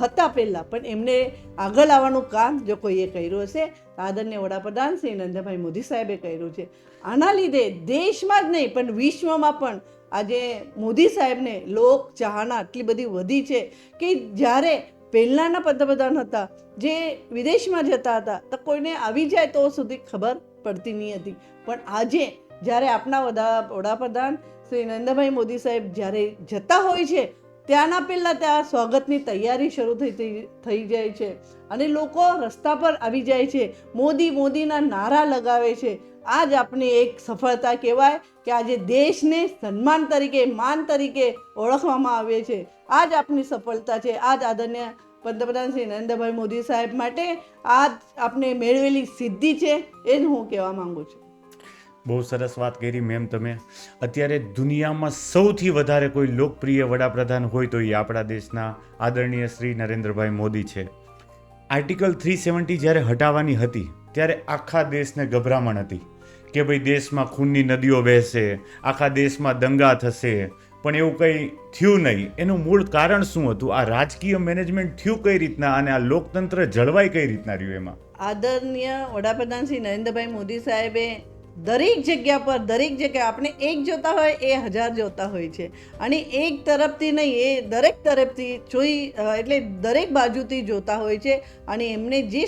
હતા પહેલાં, પણ એમને આગળ આવવાનું કામ જો કોઈએ કર્યું હશે આદરણીય વડાપ્રધાન શ્રી નરેન્દ્રભાઈ મોદી સાહેબે કર્યું છે. આના લીધે દેશમાં જ નહીં પણ વિશ્વમાં પણ આજે મોદી સાહેબને લોક ચાહના આટલી બધી વધી છે કે જ્યારે પહેલાંના પંતપ્રધાન હતા જે વિદેશમાં જતા હતા તો કોઈને આવી જાય તો સુધી ખબર પડતી નહીં હતી. પણ આજે જ્યારે આપણા વડાપ્રધાન શ્રી નરેન્દ્રભાઈ મોદી સાહેબ જ્યારે જતા હોય છે ત્યાંના પહેલાં ત્યાં સ્વાગતની તૈયારી શરૂ થઈ જાય છે અને લોકો રસ્તા પર આવી જાય છે, મોદી મોદીના નારા લગાવે છે. આ જ આપણી એક સફળતા કહેવાય કે આજે દેશને સન્માન તરીકે, માન તરીકે ઓળખવામાં આવે છે. આ જ આપણી સફળતા છે. આ જ આદરણીય પંતપ્રધાન શ્રી નરેન્દ્રભાઈ મોદી સાહેબ માટે આ આપણે મેળવેલી સિદ્ધિ છે, એ જ હું કહેવા માંગુ છું. બહુ સરસ વાત કરી મેમ તમે. અત્યારે દુનિયામાં સૌથી વધારે કોઈ લોકપ્રિય વડાપ્રધાન હોય તો એ આપણા દેશના આદરણીય શ્રી નરેન્દ્રભાઈ મોદી છે. આર્ટિકલ 370 જ્યારે હટાવવાની હતી ત્યારે આખા દેશને ગભરામણ હતી કે ભાઈ દેશમાં ખૂનની નદીઓ વહેશે, આખા દેશમાં દંગા થશે, પણ એવું કંઈ થયું નહીં. એનું મૂળ કારણ શું હતું? આ રાજકીય મેનેજમેન્ટ થયું કઈ રીતના અને આ લોકતંત્ર જળવાઈ કઈ રીતના રહ્યું? એમાં આદરણીય વડાપ્રધાન શ્રી નરેન્દ્રભાઈ મોદી સાહેબે દરેક જગ્યા પર દરેક જગ્યાએ આપણે એક જોતા હોય એ 1000 જોતા હોય છે, અને એક તરફથી નહીં, એ દરેક તરફથી એટલે દરેક બાજુથી જોતા હોય છે. અને એમને જે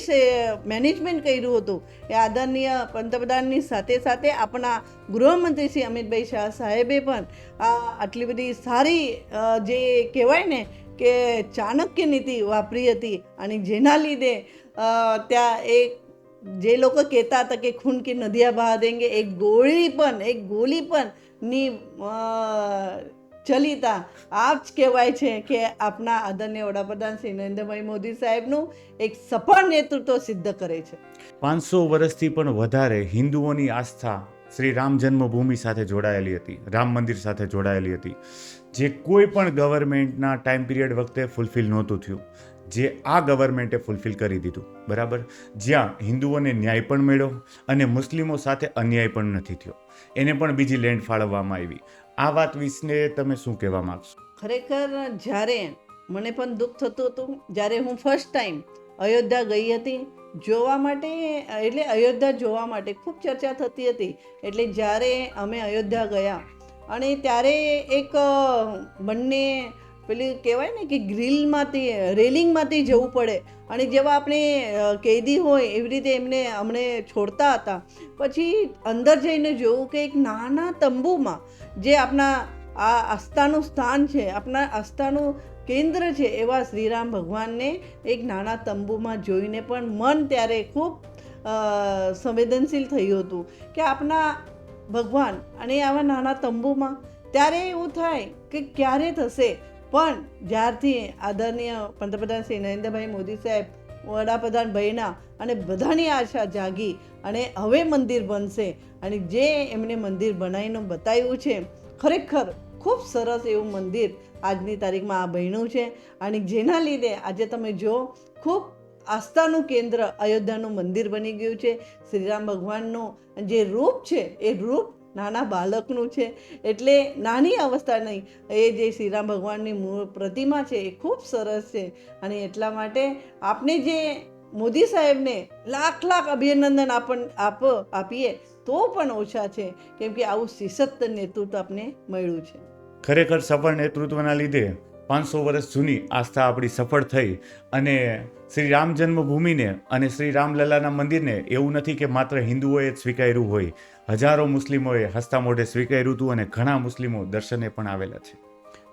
મેનેજમેન્ટ કર્યું હતું એ આદરણીય પંતપ્રધાનની સાથે સાથે આપણા ગૃહમંત્રી શ્રી અમિતભાઈ શાહ સાહેબે પણ આટલી બધી સારી જે કહેવાય ને કે ચાણક્ય નીતિ વાપરી હતી, અને જેના લીધે ત્યાં એક જે લોકો કહેતા હતા કે ખૂન કી નદિયા બહા દેંગે, એક ગોળી પણ ની ચલીતા આ જ કહેવાય છે કે આપણા આદરણીય વડાપ્રધાન શ્રી નરેન્દ્રભાઈ મોદી સાહેબનું એક સફળ નેતૃત્વ સિદ્ધ કરે છે. 500 વર્ષથી પણ વધારે હિન્દુઓની આસ્થા શ્રી રામ જન્મભૂમિ સાથે જોડાયેલી હતી, રામ મંદિર સાથે જોડાયેલી હતી, જે કોઈ પણ ગવર્મેન્ટના ટાઈમ પીરિયડ વખતે ફૂલફિલ નહોતું થયું, જે આ ગવર્મેન્ટે ફૂલફિલ કરી દીધું. બરાબર, જ્યાં હિન્દુઓને ન્યાય પણ મળ્યો અને મુસ્લિમો સાથે અન્યાય પણ નથી થયો, એને પણ બીજી લેન્ડ ફાળવવામાં આવી. આ વાત વિશે તમે શું કહેવા માગશો? ખરેખર જ્યારે મને પણ દુઃખ થતું હતું, જ્યારે હું ફર્સ્ટ ટાઈમ અયોધ્યા ગઈ હતી જોવા માટે, એટલે અયોધ્યા જોવા માટે ખૂબ ચર્ચા થતી હતી. એટલે જ્યારે અમે અયોધ્યા ગયા અને ત્યારે એક બંને પેલી કહેવાય ને કે રેલિંગમાંથી જવું પડે, અને જેવા આપણે કેદી હોય એવી રીતે અમને છોડતા હતા. પછી અંદર જઈને જોવું કે એક નાના તંબુમાં જે આપણા આ આસ્થાનું સ્થાન છે, આપણા આસ્થાનું કેન્દ્ર છે, એવા શ્રીરામ ભગવાનને એક નાના તંબુમાં જોઈને પણ મન ત્યારે ખૂબ સંવેદનશીલ થયું હતું કે આપણા ભગવાન અને આવા નાના તંબુમાં. ત્યારે એવું થાય કે ક્યારે થશે, પણ જ્યારથી આદરણીય પંતપ્રધાન શ્રી નરેન્દ્રભાઈ મોદી સાહેબ વડાપ્રધાન બન્યા અને બધાની આશા જાગી અને હવે મંદિર બનશે, અને જે એમને મંદિર બનાવીને બતાવ્યું છે, ખરેખર ખૂબ સરસ એવું મંદિર આજની તારીખમાં આ બન્યું છે. અને જેના લીધે આજે તમે જો ખૂબ આસ્થાનું કેન્દ્ર અયોધ્યાનું મંદિર બની ગયું છે. શ્રીરામ ભગવાનનું જે રૂપ છે એ રૂપ નાના બાળકનું છે, એટલે નાની અવસ્થા નહીં, એ જે શ્રીરામ ભગવાનની પ્રતિમા છે એ ખૂબ સરસ છે. અને એટલા માટે આપણે જે મોદી સાહેબને લાખ અભિનંદન આપીએ તો પણ ઓછા છે, કેમ કે આવું શિસ્ત નેતૃત્વ આપને મળ્યું છે. ખરેખર સફળ નેતૃત્વના લીધે 500 વર્ષ જૂની આસ્થા આપણી સફળ થઈ, અને શ્રી રામ જન્મભૂમિને અને શ્રી રામલલ્લાના મંદિરને એવું નથી કે માત્ર હિન્દુઓએ જ સ્વીકાર્યું હોય, હજારો મુસ્લિમોએ હસતા મોઢે સ્વીકાર્યું હતું, અને ઘણા મુસ્લિમો દર્શને પણ આવેલા છે.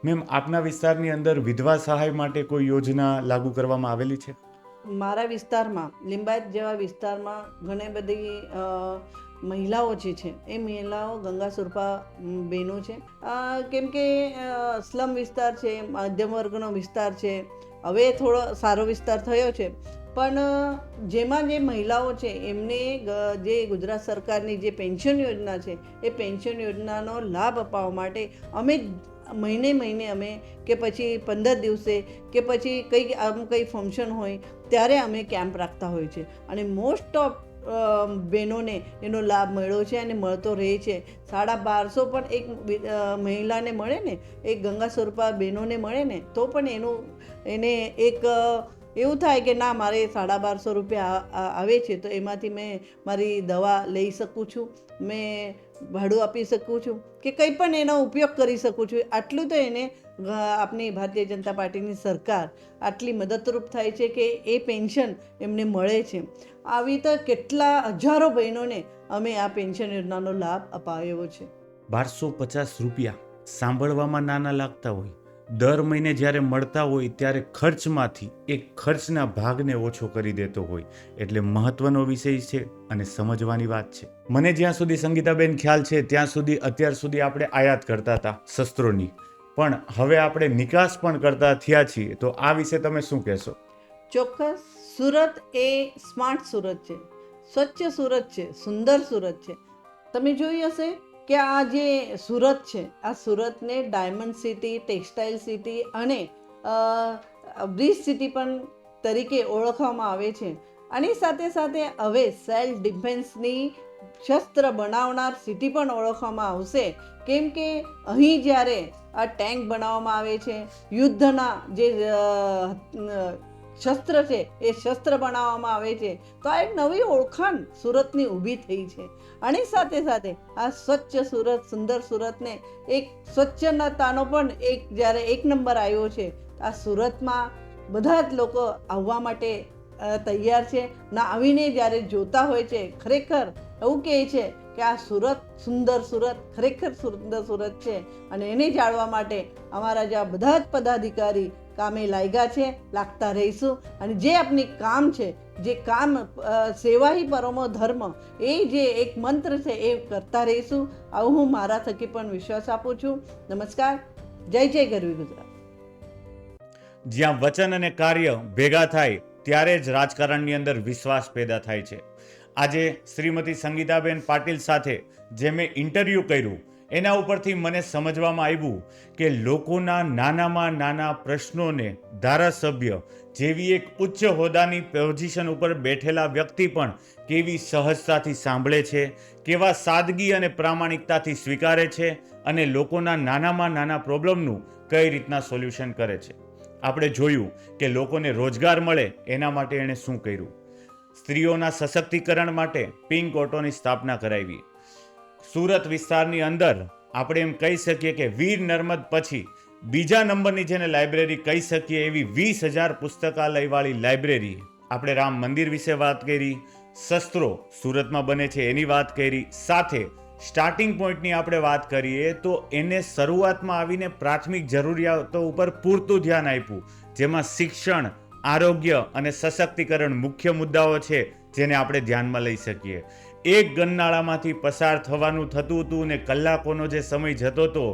મેમ, આપના વિસ્તારની અંદર વિધવા સહાય માટે કોઈ યોજના લાગુ કરવામાં આવેલી છે? મારા વિસ્તારમાં, લિંબાયત જેવા વિસ્તારમાં ઘણી બધી મહિલાઓ જે છે એ મહિલાઓ ગંગા સુરપા બહેનો છે, કેમ કે સ્લમ વિસ્તાર છે, મધ્યમ વર્ગનો વિસ્તાર છે, હવે થોડો સારો વિસ્તાર થયો છે, પણ જેમાં જે મહિલાઓ છે એમને જે ગુજરાત સરકારની જે પેન્શન યોજના છે એ પેન્શન યોજનાનો લાભ અપાવવા માટે અમે મહિને અમે કે પછી 15 દિવસે કે પછી કંઈ ફંક્શન હોય ત્યારે અમે કેમ્પ રાખતા હોય છે, અને મોસ્ટ ઓફ બહેનોને એનો લાભ મળ્યો છે અને મળતો રહે છે. 1250 પણ એક મહિલાને મળે ને, એક ગંગા સ્વરૂપા બહેનોને મળે ને, તો પણ એને એક એવું થાય કે ના, મારે 1250 રૂપિયા આવે છે તો એમાંથી મેં મારી દવા લઈ શકું છું, મેં ભાડું આપી શકું છું, કે કંઈ પણ એનો ઉપયોગ કરી શકું છું. આટલું તો એને આપણી ભારતીય જનતા પાર્ટીની સરકાર આટલી મદદરૂપ થાય છે કે એ પેન્શન એમને મળે છે. આવી તો કેટલા હજારો બહેનોને અમે આ પેન્શન યોજનાનો લાભ અપાવ્યો છે. 1250 રૂપિયા સાંભળવામાં નાના લાગતા હોય, દર મહિને જ્યારે મળતા હોય ત્યારે ખર્ચમાંથી એક ખર્ચના ભાગને ઓછો કરી દેતો હોય, એટલે મહત્વનો વિષય છે અને સમજવાની વાત છે. મને જ્યાં સુધી સંગીતાબેન ખ્યાલ છે ત્યાં સુધી અત્યાર સુધી આપણે આયાત કરતા હતા શસ્ત્રોની, પણ હવે આપણે નિકાસ પણ કરતા થયા છીએ, તો આ વિશે તમે શું કહેશો? ચોક્કસ. સુરત એ સ્માર્ટ સુરત છે, સ્વચ્છ સુરત છે, સુંદર સુરત છે. તમે જોયું હશે કે આ જે સુરત છે, આ સુરતને ડાયમંડ સિટી, ટેક્સટાઇલ સિટી અને બ્રિજ સિટી પણ તરીકે ઓળખવામાં આવે છે. આની સાથે સાથે હવે સેલ્ફ ડિફેન્સની શસ્ત્ર બનાવનાર સિટી પણ ઓળખવામાં આવશે, કેમ કે અહીં જ્યારે આ ટેન્ક બનાવવામાં આવે છે, યુદ્ધના જે શસ્ત્ર છે એ શસ્ત્ર બનાવવામાં આવે છે. તો આ એક નવી ઓળખાણ સુરતની ઊભી થઈ છે. આની સાથે સાથે આ સ્વચ્છ સુરત, સુંદર સુરતને એક સ્વચ્છતાનો પણ એક જ્યારે 1 નંબર આવ્યો છે, આ સુરતમાં બધા જ લોકો આવવા માટે તૈયાર છે. ના આવીને જ્યારે જોતા હોય છે, ખરેખર એવું કહે છે કે આ સુરત સુંદર સુરત, ખરેખર સુંદર સુરત છે. અને એને જાળવા માટે અમારા જે આ બધા જ પદાધિકારી કામે લાગ્યા છે, લાગતા રહીશું. અને જે આપણી કામ છે, જે કામ સેવા હી પરમો ધર્મ, એ જે એક મંત્ર છે એ કરતા રહીશું. આવું હું મારા થકી પણ વિશ્વાસ આપું છું. નમસ્કાર. જય જય ગરવી ગુજરાત. જ્યાં વચન અને કાર્ય ભેગા થાય ત્યારે જ રાજકારણની અંદર વિશ્વાસ પેદા થાય છે. આજે શ્રીમતી સંગીતાબેન પાટીલ સાથે જે મેં ઇન્ટરવ્યૂ કર્યું એના ઉપરથી મને સમજવામાં આવ્યું કે લોકોના નાનામાં નાના પ્રશ્નોને ધારાસભ્ય જેવી એક ઉચ્ચ હોદ્દાની પોઝિશન ઉપર બેઠેલા વ્યક્તિ પણ કેવી સહજતાથી સાંભળે છે, કેવા સાદગી અને પ્રામાણિકતાથી સ્વીકારે છે અને લોકોના નાનામાં નાના પ્રોબ્લેમનું કઈ રીતના સોલ્યુશન કરે છે. આપણે જોયું કે લોકોને રોજગાર મળે એના માટે એણે શું કર્યું. સ્ત્રીઓના સશક્તિકરણ માટે પિંક ઓટોની સ્થાપના કરાવી. સુરત વિસ્તારની અંદર આપણે એમ કહી શકીએ કે વીર નર્મદ પછી બીજા નંબરની જેને લાઇબ્રેરી કહી શકીએ એવી 20,000 પુસ્તકાલયવાળી લાઇબ્રેરી. આપણે રામ મંદિર વિશે વાત કરી, શસ્ત્રો સુરતમાં બને છે એની વાત કરી, સાથે સ્ટાર્ટિંગ પોઈન્ટની આપણે વાત કરીએ તો એને શરૂઆતમાં આવીને પ્રાથમિક જરૂરિયાતો ઉપર પૂરતું ધ્યાન આપ્યું, જેમાં શિક્ષણ, આરોગ્ય અને સશક્તિકરણ મુખ્ય મુદ્દાઓ છે જેને આપણે ધ્યાનમાં લઈ શકીએ. એક ગન્નાળામાંથી પસાર થવાનું થતું હતું ને કલાકોનો જે સમય જતો હતો,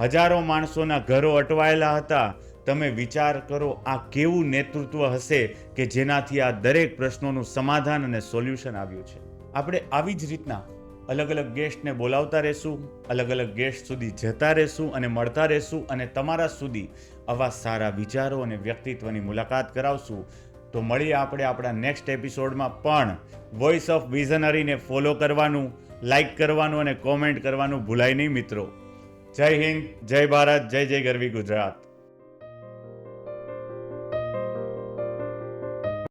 હજારો માણસોના ઘરો અટવાયેલા હતા. તમે વિચાર કરો આ કેવું નેતૃત્વ હશે કે જેનાથી આ દરેક પ્રશ્નોનું સમાધાન અને સોલ્યુશન આવ્યું છે. આપણે આવી જ રીતના અલગ અલગ ગેસ્ટને બોલાવતા રહેશું, અલગ અલગ ગેસ્ટ સુધી જતા રહેશું અને મળતા રહેશું અને તમારા સુધી આવા સારા વિચારો અને વ્યક્તિત્વની મુલાકાત કરાવશું. તો મળીએ આપણે આપણા નેક્સ્ટ એપિસોડમાં. પણ વોઇસ ઓફ વિઝનરીને ફોલો કરવાનું, લાઇક કરવાનું અને કોમેન્ટ કરવાનું ભૂલાય નહીં મિત્રો. જય હિન્દ, જય ભારત, જય જય ગરવી ગુજરાત.